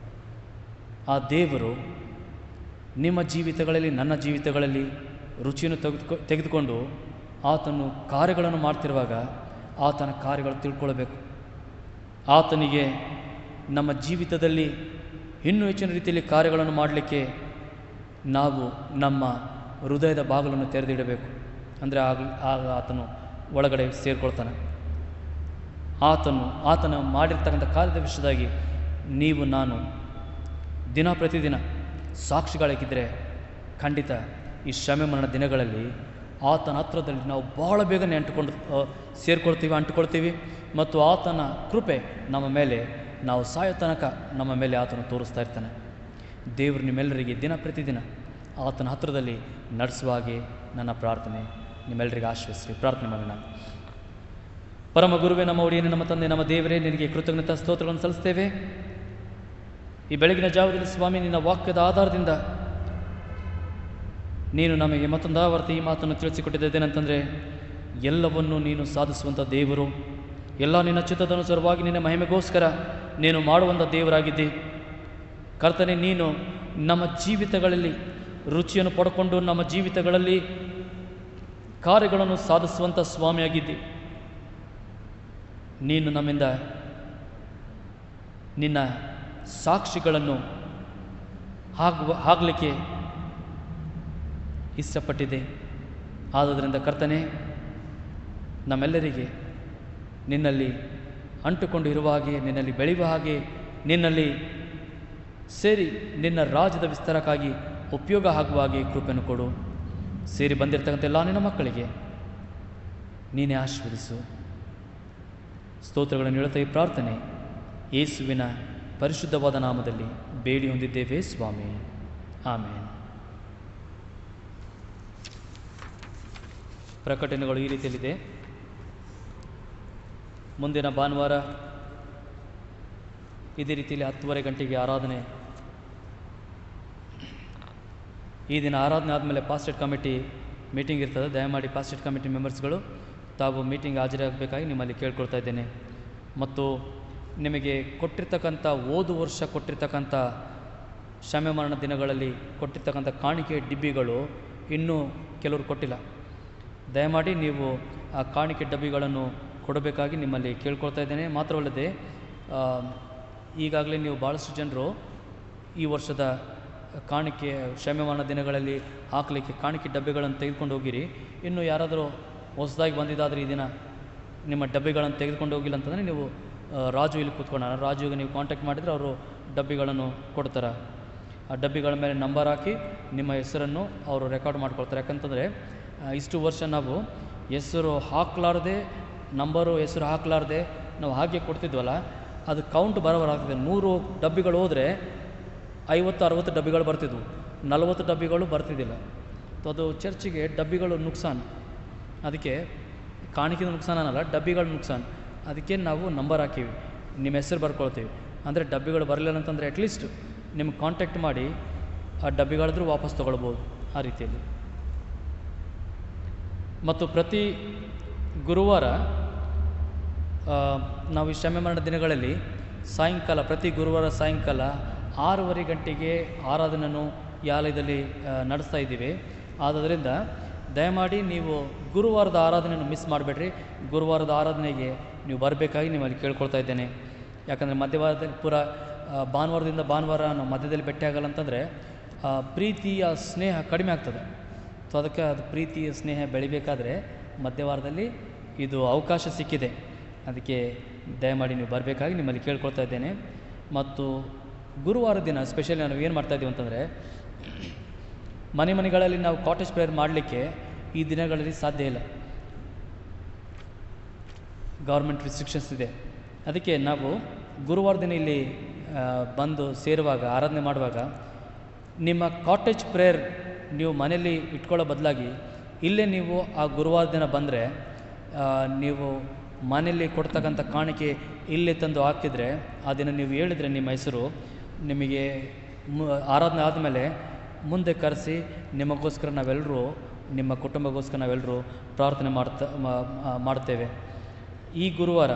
ಆ ದೇವರು ನಿಮ್ಮ ಜೀವಿತಗಳಲ್ಲಿ, ನನ್ನ ಜೀವಿತಗಳಲ್ಲಿ ರುಚಿಯನ್ನು ತೆಗೆದುಕೊಂಡು ಆತನು ಕಾರ್ಯಗಳನ್ನು ಮಾಡ್ತಿರುವಾಗ ಆತನ ಕಾರ್ಯಗಳು ತಿಳ್ಕೊಳ್ಬೇಕು. ಆತನಿಗೆ ನಮ್ಮ ಜೀವಿತದಲ್ಲಿ ಇನ್ನೂ ಹೆಚ್ಚಿನ ರೀತಿಯಲ್ಲಿ ಕಾರ್ಯಗಳನ್ನು ಮಾಡಲಿಕ್ಕೆ ನಾವು ನಮ್ಮ ಹೃದಯದ ಬಾಗಿಲನ್ನು ತೆರೆದಿಡಬೇಕು. ಅಂದರೆ ಆಗ ಆತನು ಒಳಗಡೆ ಸೇರಿಕೊಳ್ತಾನೆ. ಆತನ ಮಾಡಿರ್ತಕ್ಕಂಥ ಕಾರ್ಯದ ವಿಷಯದಾಗಿ ನೀವು ನಾನು ದಿನ ಪ್ರತಿದಿನ ಸಾಕ್ಷಿಗಳಾಗಿದ್ದರೆ ಖಂಡಿತ ಈ ಶ್ರಮೆ ಮರಣ ದಿನಗಳಲ್ಲಿ ಆತನ ಹತ್ರದಲ್ಲಿ ನಾವು ಬಹಳ ಬೇಗನೆ ಅಂಟುಕೊಳ್ತೀವಿ ಮತ್ತು ಆತನ ಕೃಪೆ ನಮ್ಮ ಮೇಲೆ, ನಾವು ಸಾಯೋ ತನಕ ನಮ್ಮ ಮೇಲೆ ಆತನು ತೋರಿಸ್ತಾ ಇರ್ತಾನೆ. ದೇವರು ನಿಮ್ಮೆಲ್ಲರಿಗೆ ದಿನ ಪ್ರತಿದಿನ ಆತನ ಹತ್ರದಲ್ಲಿ ನಡೆಸುವ ಹಾಗೆ ನನ್ನ ಪ್ರಾರ್ಥನೆ. ನಿಮ್ಮೆಲ್ಲರಿಗೆ ಆಶ್ವಸಿಸಿ ಪ್ರಾರ್ಥನೆ ಮಾಡೋಣ. ಪರಮ ಗುರುವೇ, ನಮ್ಮ ಒಡೆಯನೇ, ನಮ್ಮ ತಂದೆ, ನಮ್ಮ ದೇವರೇ, ನಿನಗೆ ಕೃತಜ್ಞತಾ ಸ್ತೋತ್ರಗಳನ್ನು ಸಲ್ಲಿಸ್ತೇವೆ. ಈ ಬೆಳಗಿನ ಜಾವದಲ್ಲಿ ಸ್ವಾಮಿ, ನಿನ್ನ ವಾಕ್ಯದ ಆಧಾರದಿಂದ ನೀನು ನಮಗೆ ಮತ್ತೊಂದು ಆವರ್ತಿ ಈ ಮಾತನ್ನು ತಿಳಿಸಿಕೊಟ್ಟಿದ್ದೇನೆಂತಂದರೆ, ಎಲ್ಲವನ್ನೂ ನೀನು ಸಾಧಿಸುವಂಥ ದೇವರು, ಎಲ್ಲ ನಿನ್ನ ಚಿತ್ತದನುಸಾರವಾಗಿ ನಿನ್ನ ಮಹಿಮೆಗೋಸ್ಕರ ನೀನು ಮಾಡುವಂಥ ದೇವರಾಗಿದ್ದಿ. ಕರ್ತನೆ, ನೀನು ನಮ್ಮ ಜೀವಿತಗಳಲ್ಲಿ ರುಚಿಯನ್ನು ಪಡ್ಕೊಂಡು ನಮ್ಮ ಜೀವಿತಗಳಲ್ಲಿ ಕಾರ್ಯಗಳನ್ನು ಸಾಧಿಸುವಂಥ ಸ್ವಾಮಿಯಾಗಿದ್ದಿ. ನೀನು ನಮ್ಮಿಂದ ನಿನ್ನ ಸಾಕ್ಷಿಗಳನ್ನು ಆಗಲಿಕ್ಕೆ ಇಷ್ಟಪಟ್ಟಿದೆ. ಆದ್ದರಿಂದ ಕರ್ತನೆ, ನಮ್ಮೆಲ್ಲರಿಗೆ ನಿನ್ನಲ್ಲಿ ಅಂಟುಕೊಂಡು ಇರುವ ಹಾಗೆ, ನಿನ್ನಲ್ಲಿ ಬೆಳೆಯುವ ಹಾಗೆ, ನಿನ್ನಲ್ಲಿ ಸೇರಿ ನಿನ್ನ ರಾಜ್ಯದ ವಿಸ್ತಾರಕ್ಕಾಗಿ ಉಪಯೋಗ ಆಗುವ ಹಾಗೆ ಕೃಪೆಯನ್ನು ಕೊಡು. ಸೇರಿ ಬಂದಿರತಕ್ಕಂಥ ಎಲ್ಲ ನಿನ್ನ ಮಕ್ಕಳಿಗೆ ನೀನೇ ಆಶೀರ್ವದಿಸು. ಸ್ತೋತ್ರಗಳನ್ನು ಹೇಳುತ್ತಾ ಈ ಪ್ರಾರ್ಥನೆ ಯೇಸುವಿನ ಪರಿಶುದ್ಧವಾದ ನಾಮದಲ್ಲಿ ಬೇಡಿ ಹೊಂದಿದ್ದೇವೆ ಸ್ವಾಮಿ, ಆಮೇನ್. ಪ್ರಕಟಣೆಗಳು ಈ ರೀತಿಯಲ್ಲಿದೆ. ಮುಂದಿನ ಭಾನುವಾರ ಇದೇ ರೀತಿಯಲ್ಲಿ 10:30 ಗಂಟೆಗೆ ಆರಾಧನೆ. ಈ ದಿನ ಆರಾಧನೆ ಆದಮೇಲೆ ಪಾಸ್ಟೇಟ್ ಕಮಿಟಿ ಮೀಟಿಂಗ್ ಇರ್ತದೆ. ದಯಮಾಡಿ ಪಾಸ್ಟೇಟ್ ಕಮಿಟಿ ಮೆಂಬರ್ಸ್ಗಳು ತಾವು ಮೀಟಿಂಗ್ ಹಾಜರಾಗಬೇಕಾಗಿ ನಿಮ್ಮಲ್ಲಿ ಕೇಳ್ಕೊಳ್ತಾ ಇದ್ದೇನೆ. ಮತ್ತು ನಿಮಗೆ ಕೊಟ್ಟಿರ್ತಕ್ಕಂಥ ವರ್ಷ ಕೊಟ್ಟಿರ್ತಕ್ಕಂಥ ಶ್ರಮೆ ಮರಣ ದಿನಗಳಲ್ಲಿ ಕೊಟ್ಟಿರ್ತಕ್ಕಂಥ ಕಾಣಿಕೆ ಡಿಬ್ಬಿಗಳು ಇನ್ನೂ ಕೆಲವರು ಕೊಟ್ಟಿಲ್ಲ. ದಯಮಾಡಿ ನೀವು ಆ ಕಾಣಿಕೆ ಡಬ್ಬಿಗಳನ್ನು ಕೊಡಬೇಕಾಗಿ ನಿಮ್ಮಲ್ಲಿ ಕೇಳ್ಕೊಳ್ತಾ ಇದ್ದೇನೆ. ಮಾತ್ರವಲ್ಲದೆ ಈಗಾಗಲೇ ನೀವು ಭಾಳಷ್ಟು ಜನರು ಈ ವರ್ಷದ ಕಾಣಿಕೆ ಶ್ರಮೆ ಮರಣ ದಿನಗಳಲ್ಲಿ ಹಾಕಲಿಕ್ಕೆ ಕಾಣಿಕೆ ಡಬ್ಬಿಗಳನ್ನು ತೆಗೆದುಕೊಂಡು ಹೋಗಿರಿ. ಇನ್ನು ಯಾರಾದರೂ ಹೊಸದಾಗಿ ಬಂದಿದ್ದಾದರೆ ಈ ದಿನ ನಿಮ್ಮ ಡಬ್ಬಿಗಳನ್ನು ತೆಗೆದುಕೊಂಡು ಹೋಗಿಲ್ಲ ಅಂತಂದರೆ ನೀವು ರಾಜು ಇಲ್ಲಿ ಕೂತ್ಕೊಳ್ಳೋಣ. ರಾಜುಗೆ ನೀವು ಕಾಂಟ್ಯಾಕ್ಟ್ ಮಾಡಿದರೆ ಅವರು ಡಬ್ಬಿಗಳನ್ನು ಕೊಡ್ತಾರೆ. ಆ ಡಬ್ಬಿಗಳ ಮೇಲೆ ನಂಬರ್ ಹಾಕಿ ನಿಮ್ಮ ಹೆಸರನ್ನು ಅವರು ರೆಕಾರ್ಡ್ ಮಾಡ್ಕೊಳ್ತಾರೆ. ಯಾಕಂತಂದರೆ ಇಷ್ಟು ವರ್ಷ ನಾವು ಹೆಸರು ಹಾಕಲಾರ್ದೆ, ಹೆಸರು ಹಾಕಲಾರ್ದೆ ನಾವು ಹಾಗೆ ಕೊಡ್ತಿದ್ವಲ್ಲ, ಅದು ಕೌಂಟ್ ಬರೋಬರಾಗ್ತದೆ. 100 ಡಬ್ಬಿಗಳು ಹೋದರೆ 50-60 ಡಬ್ಬಿಗಳು ಬರ್ತಿದ್ವು, 40 ಡಬ್ಬಿಗಳು ಬರ್ತಿದ್ದಿಲ್ಲ. ಅದು ಚರ್ಚಿಗೆ ಡಬ್ಬಿಗಳು ನುಕ್ಸಾನ್. ಅದಕ್ಕೆ ಕಾಣಿಕೆದು ನುಕ್ಸಾನ್ ಅನ್ನಲ್ಲ, ಡಬ್ಬಿಗಳು ನುಕ್ಸಾನ್. ಅದಕ್ಕೆ ನಾವು ನಂಬರ್ ಹಾಕೀವಿ, ನಿಮ್ಮ ಹೆಸರು ಬರ್ಕೊಳ್ತೀವಿ. ಅಂದರೆ ಡಬ್ಬಿಗಳು ಬರಲಿಲ್ಲ ಅಂತಂದರೆ ಅಟ್ಲೀಸ್ಟ್ ನಿಮ್ಗೆ ಕಾಂಟ್ಯಾಕ್ಟ್ ಮಾಡಿ ಆ ಡಬ್ಬಿಗಳಾದರೂ ವಾಪಸ್ ತೊಗೊಳ್ಬೋದು ಆ ರೀತಿಯಲ್ಲಿ. ಮತ್ತು ಪ್ರತಿ ಗುರುವಾರ ನಾವು ಈ ಕ್ಷಮೆ ಮರಣ ದಿನಗಳಲ್ಲಿ ಸಾಯಂಕಾಲ, ಪ್ರತಿ ಗುರುವಾರ ಸಾಯಂಕಾಲ 6:30 ಗಂಟೆಗೆ ಆರಾಧನೆಯನ್ನು ಈ ಆಲಯದಲ್ಲಿ ನಡೆಸ್ತಾ ಇದ್ದೀವಿ. ಆದ್ದರಿಂದ ದಯಮಾಡಿ ನೀವು ಗುರುವಾರದ ಆರಾಧನೆಯನ್ನು ಮಿಸ್ ಮಾಡಬೇಡ್ರಿ. ಗುರುವಾರದ ಆರಾಧನೆಗೆ ನೀವು ಬರಬೇಕಾಗಿ ನಿಮ್ಮಲ್ಲಿ ಕೇಳ್ಕೊಳ್ತಾ ಇದ್ದೇನೆ. ಯಾಕಂದರೆ ಮಧ್ಯವಾರದಲ್ಲಿ ಪೂರ ಭಾನುವಾರದಿಂದ ಭಾನುವಾರ ನಾವು ಮಧ್ಯದಲ್ಲಿ ಭೇಟಿ ಆಗಲ್ಲ ಅಂತಂದರೆ ಪ್ರೀತಿಯ ಸ್ನೇಹ ಕಡಿಮೆ ಆಗ್ತದೆ. ಸೊ ಅದಕ್ಕೆ ಅದು ಪ್ರೀತಿಯ ಸ್ನೇಹ ಬೆಳಿಬೇಕಾದ್ರೆ ಮಧ್ಯವಾರದಲ್ಲಿ ಇದು ಅವಕಾಶ ಸಿಕ್ಕಿದೆ. ಅದಕ್ಕೆ ದಯಮಾಡಿ ನೀವು ಬರಬೇಕಾಗಿ ನಿಮ್ಮಲ್ಲಿ ಕೇಳ್ಕೊಳ್ತಾ ಇದ್ದೇನೆ. ಮತ್ತು ಗುರುವಾರ ದಿನ ಸ್ಪೆಷಲಿ ನಾವು ಏನು ಮಾಡ್ತಾಯಿದ್ದೀವಿ ಅಂತಂದರೆ, ಮನೆಗಳಲ್ಲಿ ನಾವು ಕಾಟೇಜ್ ಪ್ರೇಯರ್ ಮಾಡಲಿಕ್ಕೆ ಈ ದಿನಗಳಲ್ಲಿ ಸಾಧ್ಯ ಇಲ್ಲ, ಗೌರ್ಮೆಂಟ್ ರಿಸ್ಟ್ರಿಕ್ಷನ್ಸ್ ಇದೆ. ಅದಕ್ಕೆ ನಾವು ಗುರುವಾರ ದಿನ ಇಲ್ಲಿ ಬಂದು ಸೇರುವಾಗ, ಆರಾಧನೆ ಮಾಡುವಾಗ ನಿಮ್ಮ ಕಾಟೇಜ್ ಪ್ರೇಯರ್ ನೀವು ಮನೆಯಲ್ಲಿ ಇಟ್ಕೊಳ್ಳೋ ಬದಲಾಗಿ ಇಲ್ಲೇ ನೀವು ಆ ಗುರುವಾರ ದಿನ ಬಂದರೆ, ನೀವು ಮನೆಯಲ್ಲಿ ಕೊಡ್ತಕ್ಕಂಥ ಕಾಣಿಕೆ ಇಲ್ಲೇ ತಂದು ಹಾಕಿದರೆ, ಆ ದಿನ ನೀವು ಹೇಳಿದರೆ ನಿಮ್ಮ ಹೆಸರು, ನಿಮಗೆ ಆರಾಧನೆ ಆದಮೇಲೆ ಮುಂದೆ ಕರೆಸಿ ನಿಮಗೋಸ್ಕರ ನಾವೆಲ್ಲರೂ, ನಿಮ್ಮ ಕುಟುಂಬಗೋಸ್ಕರ ನಾವೆಲ್ಲರೂ ಪ್ರಾರ್ಥನೆ ಮಾಡ್ತೇವೆ. ಈ ಗುರುವಾರ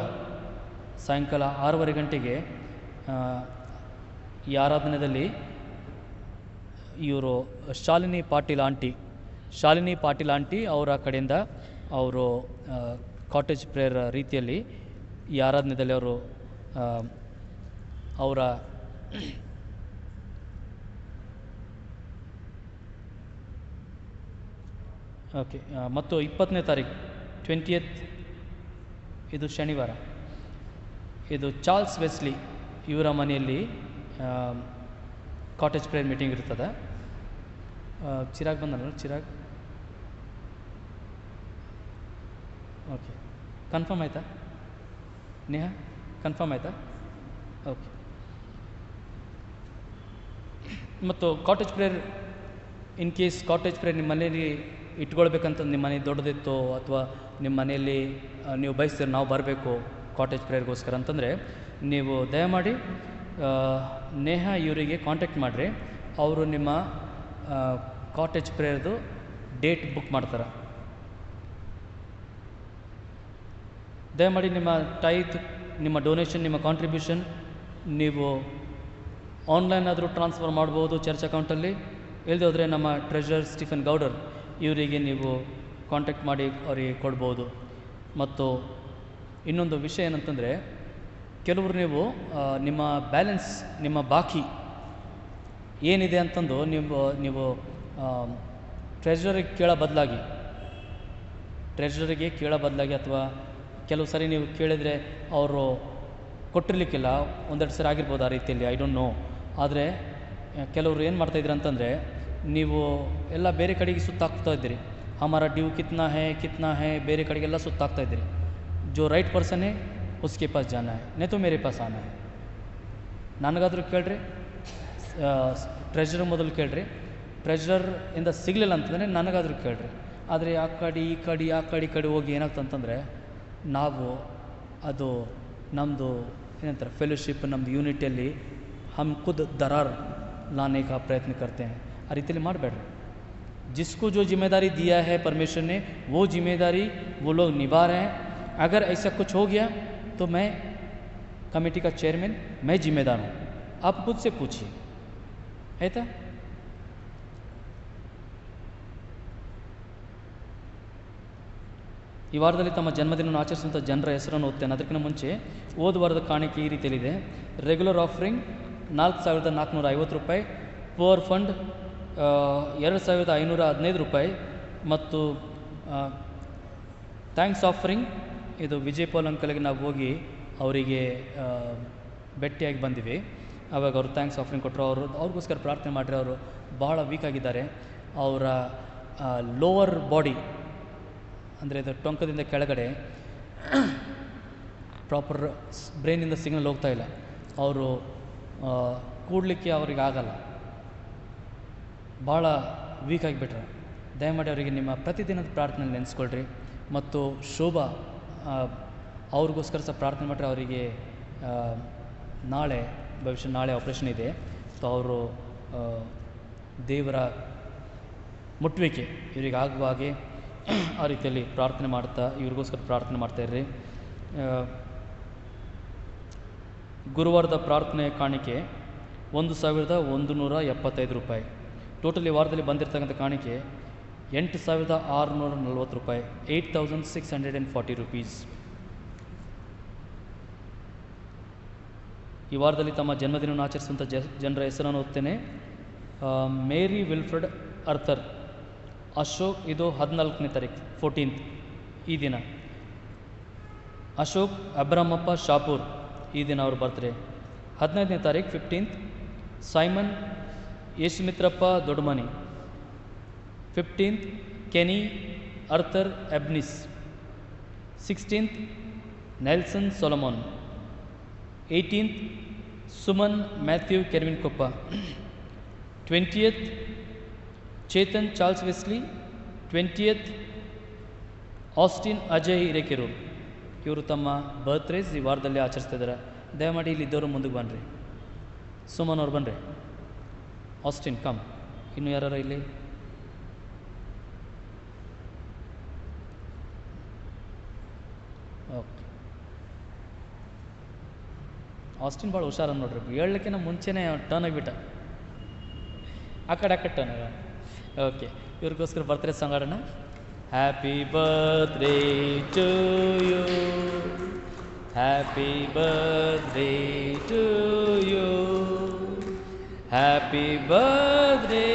ಸಾಯಂಕಾಲ 6:30 ಗಂಟೆಗೆ ಈ ಆರಾಧನೆಯಲ್ಲಿ ಇವರು ಶಾಲಿನಿ ಪಾಟೀಲ್ ಆಂಟಿ ಅವರ ಕಡೆಯಿಂದ ಅವರು ಕಾಟೇಜ್ ಪ್ರೇಯರ್ ರೀತಿಯಲ್ಲಿ ಈ ಆರಾಧನೆಯಲ್ಲಿ ಅವರು ಅವರ ಓಕೆ. ಮತ್ತು 20ನೇ ತಾರೀಕು 20th, ಇದು ಶನಿವಾರ, ಇದು ಚಾರ್ಲ್ಸ್ ವೆಸ್ಲಿ ಇವರ ಮನೆಯಲ್ಲಿ ಕಾಟೇಜ್ ಪ್ರೇಯರ್ ಮೀಟಿಂಗ್ ಇರ್ತದೆ. ಚಿರಾಗ್ ಬಂದಲ್ಲ, ಚಿರಾಗ್ ಓಕೆ, ಕನ್ಫರ್ಮ್ ಆಯಿತಾ? ನೇಹಾ ಕನ್ಫರ್ಮ್ ಆಯಿತಾ? ಓಕೆ. ಮತ್ತು cottage prayer, in case cottage prayer ನಿಮ್ಮ ಮನೆಯಲ್ಲಿ ಇಟ್ಕೊಳ್ಬೇಕಂತ, ನಿಮ್ಮ ಮನೆ ದೊಡ್ಡದಿತ್ತು ಅಥವಾ ನಿಮ್ಮ ಮನೆಯಲ್ಲಿ ನೀವು ಬಯಸ್ತೀರಿ ನಾವು ಬರಬೇಕು ಕಾಟೇಜ್ ಪ್ರೇಯರ್ಗೋಸ್ಕರ ಅಂತಂದರೆ, ನೀವು ದಯಮಾಡಿ ನೇಹಾ ಇವರಿಗೆ ಕಾಂಟ್ಯಾಕ್ಟ್ ಮಾಡಿರಿ. ಅವರು ನಿಮ್ಮ ಕಾಟೇಜ್ ಪ್ರೇಯರ್ದು ಡೇಟ್ ಬುಕ್ ಮಾಡ್ತಾರೆ. ದಯಮಾಡಿ ನಿಮ್ಮ ಟೈತ್, ನಿಮ್ಮ ಡೊನೇಷನ್, ನಿಮ್ಮ ಕಾಂಟ್ರಿಬ್ಯೂಷನ್ ನೀವು ಆನ್ಲೈನ್ ಆದರೂ ಟ್ರಾನ್ಸ್ಫರ್ ಮಾಡ್ಬೋದು ಚರ್ಚ್ ಅಕೌಂಟಲ್ಲಿ. ಇಲ್ಲದೆ ಹೋದರೆ ನಮ್ಮ ಟ್ರೆಷರರ್ ಸ್ಟೀಫನ್ ಗೌಡರ್ ಇವರಿಗೆ ನೀವು ಕಾಂಟ್ಯಾಕ್ಟ್ ಮಾಡಿ ಅವರಿಗೆ ಕೊಡ್ಬೋದು. ಮತ್ತು ಇನ್ನೊಂದು ವಿಷಯ ಏನಂತಂದರೆ, ಕೆಲವರು ನಿಮ್ಮ ಬ್ಯಾಲೆನ್ಸ್, ನಿಮ್ಮ ಬಾಕಿ ಏನಿದೆ ಅಂತಂದು ನೀವು ಟ್ರೆಷರಿಗೆ ಕೇಳೋ ಬದಲಾಗಿ ಅಥವಾ ಕೆಲವು ಸರಿ ನೀವು ಕೇಳಿದರೆ ಅವರು ಕೊಟ್ಟಿರಲಿಕ್ಕಿಲ್ಲ, ಒಂದೆರಡು ಸರಿ ಆಗಿರ್ಬೋದು ಆ ರೀತಿಯಲ್ಲಿ, ಐ ಡೋಂಟ್ ನೋ. ಆದರೆ ಕೆಲವರು ಏನು ಮಾಡ್ತಾಯಿದ್ರು ಅಂತಂದರೆ, ನೀವು ಎಲ್ಲ ಬೇರೆ ಕಡೆಗೆ ಸುತ್ತಾಕ್ತಾ ಇದ್ದೀರಿ. ಹಮಾರ ಡ್ಯೂ ಕಿತ್ನಾ ಹೇ ಬೇರೆ ಕಡೆಗೆಲ್ಲ ಸುತ್ತಾಕ್ತಾ ಇದ್ದೀರಿ. ಜೋ ರೈಟ್ ಪರ್ಸನ್ ಹೇ ಉಸ್ಕೆ ಪಾಸ್ ಜಾನಾ ಹೈ, ನೇ ತೋ ಮೇರೆ ಪಾಸ್ ಆನಾ ಹೈ. ನನಗಾದರೂ ಕೇಳ್ರಿ, ಟ್ರೆಷರ್ ಮೊದಲು ಕೇಳ್ರಿ. ಟ್ರೆಷರ್ ಇಂದ ಸಿಗಲಿಲ್ಲ ಅಂತಂದರೆ ನನಗಾದರೂ ಕೇಳ್ರಿ. ಆದರೆ ಆ ಕಡೆ ಹೋಗಿ ಏನಾಗ್ತಂತಂದರೆ, ನಾವು ಅದು ನಮ್ಮದು ಏನಂತಾರೆ ಫೆಲೋಶಿಪ್, ನಮ್ಮದು ಯೂನಿಟಿಯಲ್ಲಿ ಹಮ್ ಖುದ್ ದರಾರ್ ಲಾನೆ ಕಾ ಪ್ರಯತ್ನ ಕರ್ತೆ ಹೈ. ಆ ರೀತಿಯಲ್ಲಿ ಮಾಡಬೇಡ್ರಿ. जिसको जो जिम्मेदारी दिया है परमेश्वर ने, वो जिम्मेदारी वो लोग निभा रहे हैं. अगर ऐसा कुछ हो गया तो मैं कमेटी का चेयरमैन, मैं जिम्मेदार हूँ. आप मुझसे पूछिए, ಆಯಿತಾ? ಈ ವಾರದಲ್ಲಿ ತಮ್ಮ ಜನ್ಮದಿನವನ್ನು ಆಚರಿಸುವಂಥ ಜನರ ಹೆಸರನ್ನು ಓದ್ತೇನೆ. ಅದಕ್ಕಿಂತ ಮುಂಚೆ ಹೋದ ವಾರದ ಕಾಣಿಕೆ ಈ ರೀತಿಯಲ್ಲಿದೆ. ರೆಗ್ಯುಲರ್ ಆಫರಿಂಗ್ 4,450 ರೂಪಾಯಿ, ಪುವರ್ ಫಂಡ್ 2,515 ರೂಪಾಯಿ, ಮತ್ತು ಥ್ಯಾಂಕ್ಸ್ ಆಫರಿಂಗ್ ಇದು ವಿಜಯ್ ಪಾಲ್ ಅಂಕಲ್ಗೆ ನಾವು ಹೋಗಿ ಅವರಿಗೆ ಭೇಟಿಯಾಗಿ ಬಂದಿವಿ. ಆವಾಗ ಅವರು ಥ್ಯಾಂಕ್ಸ್ ಆಫರಿಂಗ್ ಕೊಟ್ಟರು. ಅವ್ರಿಗೋಸ್ಕರ ಪ್ರಾರ್ಥನೆ ಮಾಡಿರಿ. ಅವರು ಭಾಳ ವೀಕ್ ಆಗಿದ್ದಾರೆ. ಅವರ ಲೋವರ್ ಬಾಡಿ ಅಂದರೆ ಇದು ಟೊಂಕದಿಂದ ಕೆಳಗಡೆ ಪ್ರಾಪರ್ ಬ್ರೈನಿಂದ ಸಿಗ್ನಲ್ ಹೋಗ್ತಾ ಇಲ್ಲ. ಅವರು ಕೂಡಲಿಕ್ಕೆ ಅವ್ರಿಗೆ ಆಗಲ್ಲ, ಭಾಳ ವೀಕ್ ಆಗಿಬಿಟ್ರೆ. ದಯಮಾಡಿ ಅವರಿಗೆ ನಿಮ್ಮ ಪ್ರತಿದಿನದ ಪ್ರಾರ್ಥನೆಯಲ್ಲಿ ನೆನೆಸ್ಕೊಳ್ರಿ. ಮತ್ತು ಶೋಭಾ ಅವ್ರಿಗೋಸ್ಕರ ಸಹ ಪ್ರಾರ್ಥನೆ ಮಾಡಿದ್ರೆ ಅವರಿಗೆ ನಾಳೆ ನಾಳೆ ಆಪ್ರೇಷನ್ ಇದೆ. ಸೊ ಅವರು ದೇವರ ಮುಟ್ಟುವಿಕೆ ಇವರಿಗೆ ಆಗುವ ಹಾಗೆ ಆ ರೀತಿಯಲ್ಲಿ ಪ್ರಾರ್ಥನೆ ಮಾಡ್ತಾ ಇವ್ರಿಗೋಸ್ಕರ ಪ್ರಾರ್ಥನೆ ಮಾಡ್ತಾಯಿರ್ರಿ. ಗುರುವಾರದ ಪ್ರಾರ್ಥನೆಯ ಕಾಣಿಕೆ 1175 ರೂಪಾಯಿ. ಟೋಟಲಿ ವಾರದಲ್ಲಿ ಬಂದಿರತಕ್ಕಂಥ ಕಾಣಿಕೆ 8640 ರೂಪಾಯಿ, 8640 ರುಪೀಸ್. ಈ ವಾರದಲ್ಲಿ ತಮ್ಮ ಜನ್ಮದಿನವನ್ನು ಆಚರಿಸುವಂಥ ಜನರ ಹೆಸರನ್ನು ಓದ್ತೇನೆ. ಮೇರಿ ವಿಲ್ಫ್ರೆಡ್ ಅರ್ಥರ್, ಅಶೋಕ್, ಇದು 14ನೇ ತಾರೀಕು 14th ಈ ದಿನ. ಅಶೋಕ್ ಅಬ್ರಹ್ಮಪ್ಪ ಶಾಪೂರ್, ಈ ದಿನ ಅವ್ರ ಬರ್ತ್ಡೇ. 15ನೇ ತಾರೀಕು 15th Simon Yesumitrappa Doddamani. 15th Kenny Arthur Ebenezer. 16th Nelson Solomon. 18th Suman Matthew Kervin Koppa. 20th Chetan Charles Wesley. 20th Austin Ajay Hirekerur. ಇವರು ತಮ್ಮ ಬರ್ತ್ಡೇಸ್ ಈ ವಾರದಲ್ಲಿ ಆಚರಿಸ್ತಾ ಇದ್ದಾರೆ. ದಯಮಾಡಿ ಇಲ್ಲಿ ಇದ್ದವರು ಮುಂದಕ್ಕೆ ಬನ್ನಿರಿ. ಸುಮನ್ ಅವ್ರು ಬನ್ನಿರಿ. Austin come. ಇನ್ನು ಯಾರು ಇಲ್ಲಿ? ಓಕೆ, ಆಸ್ಟಿನ್ ಭಾಳ ಹುಷಾರ ನೋಡ್ರಿ. ಹೇಳಲಿಕ್ಕೆ ಮುಂಚೆನೇ ಟರ್ನ್ ಆಗಿಬಿಟ್ಟ, ಆ ಕಡೆ ಟರ್ನ್ ಆಗ. ಓಕೆ, ಇವ್ರಿಗೋಸ್ಕರ ಬರ್ತ್ಡೇ ಸಾಂಗ್ ಆಡೋಣ. Happy birthday to you, happy birthday to you, happy birthday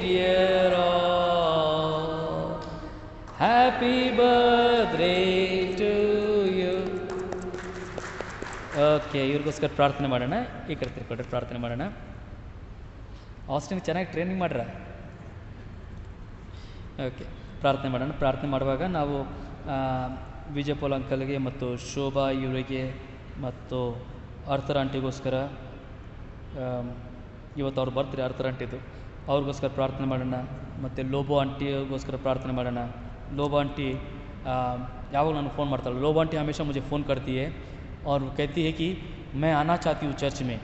dear all, happy birthday to you. Okay, ಇವ್ರಿಗೋಸ್ಕರ ಪ್ರಾರ್ಥನೆ ಮಾಡೋಣ. ಈ ಕಡೆ ತಿರ್ಕೊಂಡ್ರೆ ಪ್ರಾರ್ಥನೆ ಮಾಡೋಣ. ಆಸ್ಟಿನ್ಗೆ ಚೆನ್ನಾಗಿ ಟ್ರೈನಿಂಗ್ ಮಾಡ್ರ. ಓಕೆ, ಪ್ರಾರ್ಥನೆ ಮಾಡೋಣ. ಪ್ರಾರ್ಥನೆ ಮಾಡುವಾಗ ನಾವು ವಿಜಯಪೋಲ್ ಅಂಕಲ್ಗೆ ಮತ್ತು ಶೋಭಾ ಇವರಿಗೆ ಮತ್ತು ಅರ್ಥರ್ ಆಂಟಿಗೋಸ್ಕರ, ಇವತ್ತು ಅವ್ರು ಬರ್ತಾರೆ ಅರ್ಥರ್ ಆಂಟಿದು, ಅವ್ರಿಗೋಸ್ಕರ ಪ್ರಾರ್ಥನೆ ಮಾಡೋಣ. ಮತ್ತು ಲೋಬೋ ಆಂಟಿಗೋಸ್ಕರ ಪ್ರಾರ್ಥನೆ ಮಾಡೋಣ. लोबो आंटी यावग ನಾನು फ़ोन ಮಾಡ್ತಾಳೆ. लोबो आंटी हमेशा मुझे फ़ोन करती है और कहती है कि मैं आना चाहती हूँ चर्च में.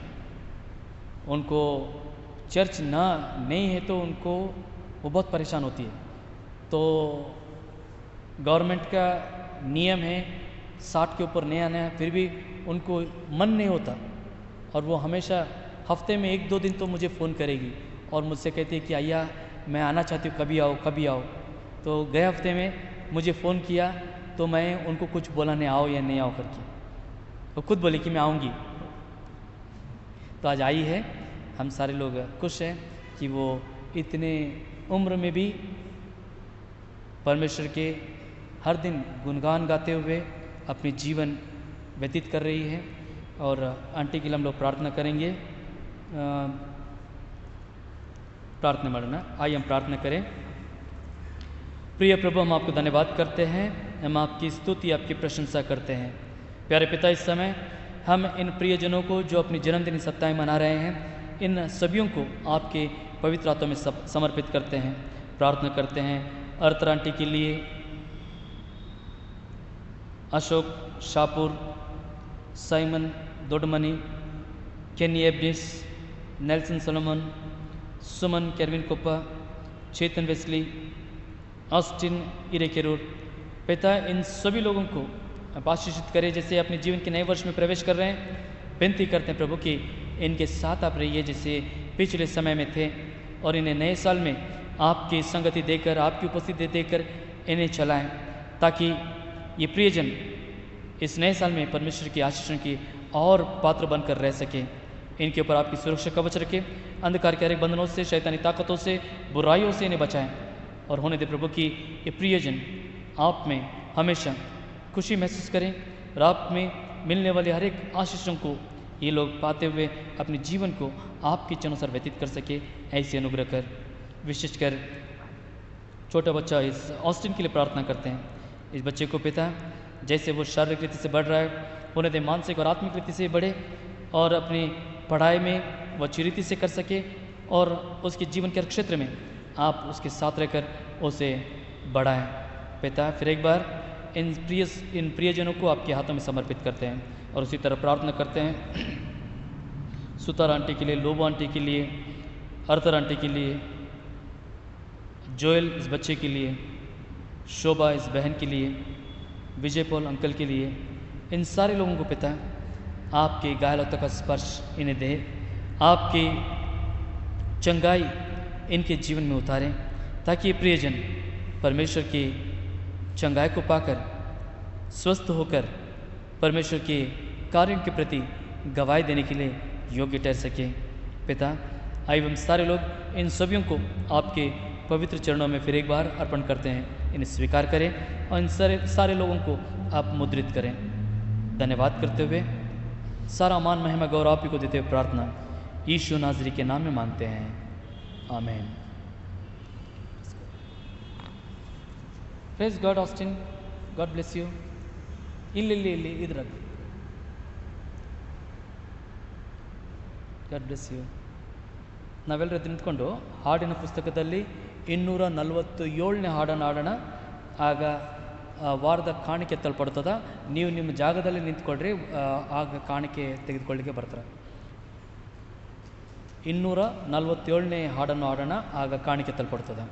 उनको चर्च ना नहीं है तो उनको वो बहुत परेशान होती है. तो गवर्नमेंट का नियम है 60 के ऊपर नहीं आना है, फिर भी उनको मन नहीं होता और वो हमेशा हफ्ते में 1-2 दिन तो मुझे फ़ोन करेगी और मुझसे कहती है कि अय्या मैं आना चाहती हूँ, कभी आओ कभी आओ. तो गए हफ्ते में मुझे फ़ोन किया तो मैं उनको कुछ बोला नहीं आओ या नहीं आओ करके, वो खुद बोली कि मैं आऊँगी. तो आज आई है. हम सारे लोग खुश हैं कि वो इतने उम्र में भी परमेश्वर के हर दिन गुणगान गाते हुए अपनी जीवन व्यतीत कर रही है. और आंटी के लिए हम लोग प्रार्थना करेंगे. प्रार्थना मारना. आइए हम प्रार्थना करें. प्रिय प्रभु, हम आपको धन्यवाद करते हैं, हम आपकी स्तुति आपकी प्रशंसा करते हैं. प्यारे पिता, इस समय हम इन प्रियजनों को जो अपनी जन्मदिन सप्ताह मना रहे हैं, इन सभी को आपके पवित्र हाथों में समर्पित करते हैं. प्रार्थना करते हैं अर्थर आंटी के लिए, अशोक शाहपुर, साइमन दोडमनी, केनी एब्निस, नेल्सन सोलोमन, सुमन केरविन कोप्पा, चेतन वेस्ली, ऑस्टिन इरेकेरूर. पिता, इन सभी लोगों को आप आशीषित करें जैसे अपने जीवन के नए वर्ष में प्रवेश कर रहे हैं. विनती करते हैं प्रभु कि इनके साथ आप रहिए जैसे पिछले समय में थे और इन्हें नए साल में आपकी संगति देकर, आपकी उपस्थिति देकर इन्हें चलाएं, ताकि ये प्रियजन इस नए साल में परमेश्वर की आशीषों की और पात्र बनकर रह सकें. इनके ऊपर आपकी सुरक्षा कवच रखें. अंधकार के हर एक बंधनों से, शैतानी ताकतों से, बुराइयों से इन्हें बचाएं. और होने दे प्रभु कि ये प्रियजन आप में हमेशा खुशी महसूस करें और आप में मिलने वाले हर एक आशीषों को ये लोग पाते हुए अपने जीवन को आपके इच्छा अनुसार व्यतीत कर सके. ऐसे अनुग्रह कर. विशेषकर छोटा बच्चा इस ऑस्टिन के लिए प्रार्थना करते हैं. इस बच्चे को पिता, जैसे वो शारीरिक रीति से बढ़ रहा है, होने दे मानसिक और आत्मिक रीति से बढ़े और अपनी पढ़ाई में वह अच्छी रीति से कर सके और उसके जीवन के हर क्षेत्र में आप उसके साथ रहकर उसे बढ़ाएं. पिता, फिर एक बार इन प्रियजनों को आपके हाथों में समर्पित करते हैं और उसी तरह प्रार्थना करते हैं सुतार आंटी के लिए, लोबो आंटी के लिए, अर्थर आंटी के लिए, जोएल इस बच्चे के लिए, शोभा इस बहन के लिए, विजय पॉल अंकल के लिए, इन सारे लोगों को पिता आपके घायलों का स्पर्श इन्हें दे, आपकी चंगाई इनके जीवन में उतारें ताकि ये प्रियजन परमेश्वर की चंगाई को पाकर स्वस्थ होकर परमेश्वर के कार्यों के प्रति गवाही देने के लिए योग्य ठहर सके। पिता आइए हम सारे लोग इन सभी को आपके पवित्र चरणों में फिर एक बार अर्पण करते हैं, इन्हें स्वीकार करें और इन सारे लोगों को आप मुद्रित करें। धन्यवाद करते हुए सारा मान महिमा गौरव आप ही को देते हुए प्रार्थना यीशु नाज़री के नाम में मांगते हैं, आमीन। Praise God Austin, God bless you. ಇಲ್ಲಿ ಇದ್ರಾಗ ಗಾಡ್ ಬ್ಲೆಸ್ ಯು. ನಾವೆಲ್ಲರೂ ನಿಂತ್ಕೊಂಡು ಹಾಡಿನ ಪುಸ್ತಕದಲ್ಲಿ 247ನೇ ಹಾಡನ್ನು ಹಾಡೋಣ. ಆಗ ವಾರದ ಕಾಣಿಕೆ ಎತ್ತಲ್ಪಡ್ತದ. ನೀವು ನಿಮ್ಮ ಜಾಗದಲ್ಲಿ ನಿಂತ್ಕೊಳ್ರಿ, ಆಗ ಕಾಣಿಕೆ ತೆಗೆದುಕೊಳ್ಳಿಕ್ಕೆ ಬರ್ತಾರೆ. 247ನೇ ಹಾಡನ್ನು ಹಾಡೋಣ, ಆಗ ಕಾಣಿಕೆ ಎತ್ತಲ್ಪಡ್ತದೆ.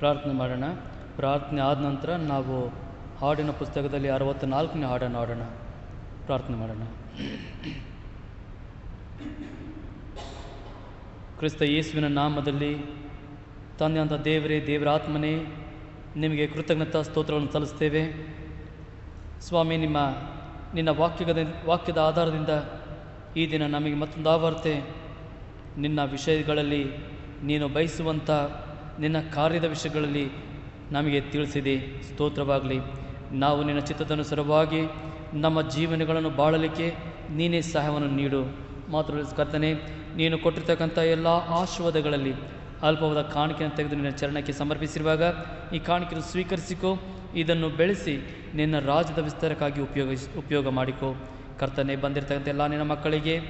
ಪ್ರಾರ್ಥನೆ ಮಾಡೋಣ. ಪ್ರಾರ್ಥನೆ ಆದ ನಂತರ ನಾವು ಹಾಡಿನ ಪುಸ್ತಕದಲ್ಲಿ 64ನೇ ಹಾಡನ್ನು ಹಾಡೋಣ. ಪ್ರಾರ್ಥನೆ ಮಾಡೋಣ. ಕ್ರಿಸ್ತ ಯೇಸುವಿನ ನಾಮದಲ್ಲಿ ತಂದೆಯಂಥ ದೇವರೇ, ದೇವರಾತ್ಮನೇ, ನಿಮಗೆ ಕೃತಜ್ಞತಾ ಸ್ತೋತ್ರಗಳನ್ನು ಸಲ್ಲಿಸ್ತೇವೆ ಸ್ವಾಮಿ. ನಿನ್ನ ವಾಕ್ಯದ ಆಧಾರದಿಂದ ಈ ದಿನ ನಮಗೆ ಮತ್ತೊಂದು ಆವರ್ತೆ ನಿನ್ನ ವಿಷಯಗಳಲ್ಲಿ ನೀನು ಬಯಸುವಂಥ ನಿನ್ನ ಕಾರ್ಯದ ವಿಷಯಗಳಲ್ಲಿ ನಮಗೆ ತಿಳಿಸಿದೆ. ಸ್ತೋತ್ರವಾಗಲಿ. ನಾವು ನಿನ್ನ ಚಿತ್ತದನುಸಾರವಾಗಿ ನಮ್ಮ ಜೀವನಗಳನ್ನು ಬಾಳಲಿಕ್ಕೆ ನೀನೇ ಸಹಾಯವನ್ನು ನೀಡು. ಮಾತ್ರ ಕರ್ತನೆ, ನೀನು ಕೊಟ್ಟಿರ್ತಕ್ಕಂಥ ಎಲ್ಲ ಆಶೀರ್ವಾದಗಳಲ್ಲಿ ಅಲ್ಪವಾದ ಕಾಣಿಕೆಯನ್ನು ತೆಗೆದು ನಿನ್ನ ಚರಣಕ್ಕೆ ಸಮರ್ಪಿಸಿರುವಾಗ ಈ ಕಾಣಿಕೆಯನ್ನು ಸ್ವೀಕರಿಸಿಕೋ. ಇದನ್ನು ಬೆಳೆಸಿ ನಿನ್ನ ರಾಜ್ಯದ ವಿಸ್ತಾರಕ್ಕಾಗಿ ಉಪಯೋಗ ಮಾಡಿಕೋ ಕರ್ತನೆ. ಬಂದಿರತಕ್ಕಂಥ ಎಲ್ಲ ನಿನ್ನ ಮಕ್ಕಳಿಗೆ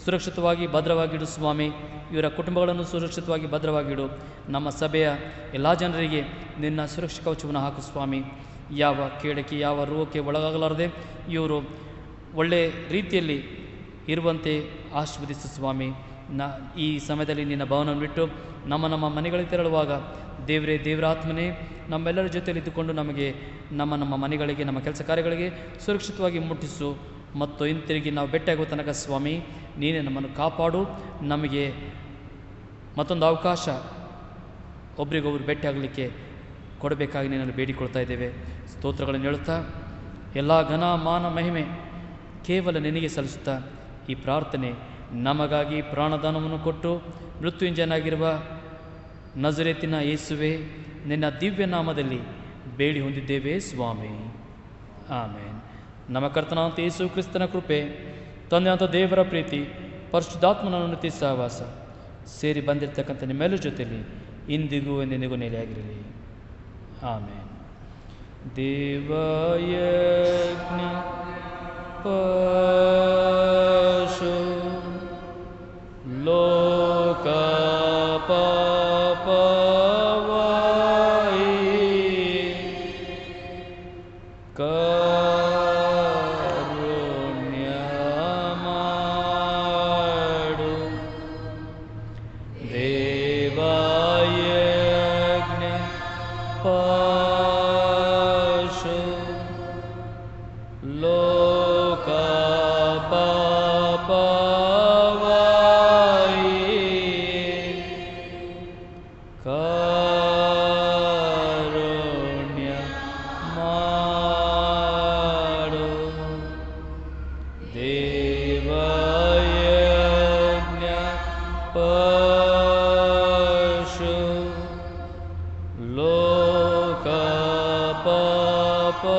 ಸುರಕ್ಷಿತವಾಗಿ ಭದ್ರವಾಗಿಡು ಸ್ವಾಮಿ. ಇವರ ಕುಟುಂಬಗಳನ್ನು ಸುರಕ್ಷಿತವಾಗಿ ಭದ್ರವಾಗಿಡು. ನಮ್ಮ ಸಭೆಯ ಎಲ್ಲ ಜನರಿಗೆ ನಿನ್ನ ಸುರಕ್ಷಾ ಕವಚವನ್ನು ಹಾಕು ಸ್ವಾಮಿ. ಯಾವ ಕೇಡಕ್ಕೆ ಯಾವ ರೋಗಕ್ಕೆ ಒಳಗಾಗಲಾರದೆ ಇವರು ಒಳ್ಳೆಯ ರೀತಿಯಲ್ಲಿ ಇರುವಂತೆ ಆಶೀರ್ವದಿಸು ಸ್ವಾಮಿ. ಈ ಸಮಯದಲ್ಲಿ ನಿನ್ನ ಭವನವನ್ನು ಬಿಟ್ಟು ನಮ್ಮ ಮನೆಗಳಿಗೆ ತೆರಳುವಾಗ ದೇವರ ಆತ್ಮನೇ ನಮ್ಮೆಲ್ಲರ ಜೊತೆಯಲ್ಲಿ ಇದ್ದುಕೊಂಡು ನಮಗೆ ನಮ್ಮ ಮನೆಗಳಿಗೆ ನಮ್ಮ ಕೆಲಸ ಕಾರ್ಯಗಳಿಗೆ ಸುರಕ್ಷಿತವಾಗಿ ಮುಟ್ಟಿಸು. ಮತ್ತು ಹಿಂತಿರುಗಿ ನಾವು ಭೇಟಿಯಾಗುವ ತನಕ ಸ್ವಾಮಿ ನೀನೇ ನಮ್ಮನ್ನು ಕಾಪಾಡು. ನಮಗೆ ಮತ್ತೊಂದು ಅವಕಾಶ ಒಬ್ರಿಗೊಬ್ರು ಭೇಟಿಯಾಗಲಿಕ್ಕೆ ಕೊಡಬೇಕಾಗಿ ನಿನ್ನನ್ನು ಬೇಡಿಕೊಳ್ತಾ ಇದ್ದೇವೆ. ಸ್ತೋತ್ರಗಳನ್ನು ಹೇಳುತ್ತಾ ಎಲ್ಲ ಘನ ಮಾನ ಮಹಿಮೆ ಕೇವಲ ನಿನಗೆ ಸಲ್ಲಿಸುತ್ತಾ ಈ ಪ್ರಾರ್ಥನೆ ನಮಗಾಗಿ ಪ್ರಾಣದಾನವನ್ನು ಕೊಟ್ಟು ಮೃತ್ಯುಂಜಯನಾಗಿರುವ ನಜರೇತಿನ ಯೇಸುವೆ ನಿನ್ನ ದಿವ್ಯ ನಾಮದಲ್ಲಿ ಬೇಡಿ ಹೊಂದಿದ್ದೇವೆ ಸ್ವಾಮಿ. ಆಮೇನ್. ನಮ್ಮ ಕರ್ತನಾದ ಯೇಸು ಕ್ರಿಸ್ತನ ಕೃಪೆ, ತಂದೆಯಾದ ದೇವರ ಪ್ರೀತಿ, ಪರಿಶುದ್ಧಾತ್ಮನ ಉನ್ನತ ಸಹವಾಸ ಸೇರಿ ಬಂದಿರತಕ್ಕಂಥ ನಿಮ್ಮೆಲ್ಲರ ಜೊತೆಯಲ್ಲಿ ಇಂದಿಗೂ ಎಂದೆಂದಿಗೂ ನೆಲೆಯಾಗಿರಲಿ. ಆಮೇನ್. ದೇವಯಜ್ಞ ಪಶು ಲೋಕ ಪಾಪವಾಯಿ ಕಾರುಣ್ಯ ಮಾಡು. ದೇವಯಜ್ಞ ಪಶು ಲೋಕ ಪಾಪವಾಯಿ ಕಾರುಣ್ಯ ಮಾಡು. ದೇವಯಜ್ಞ ಪಶು ಲೋಕ ಪಾಪವಾಯಿ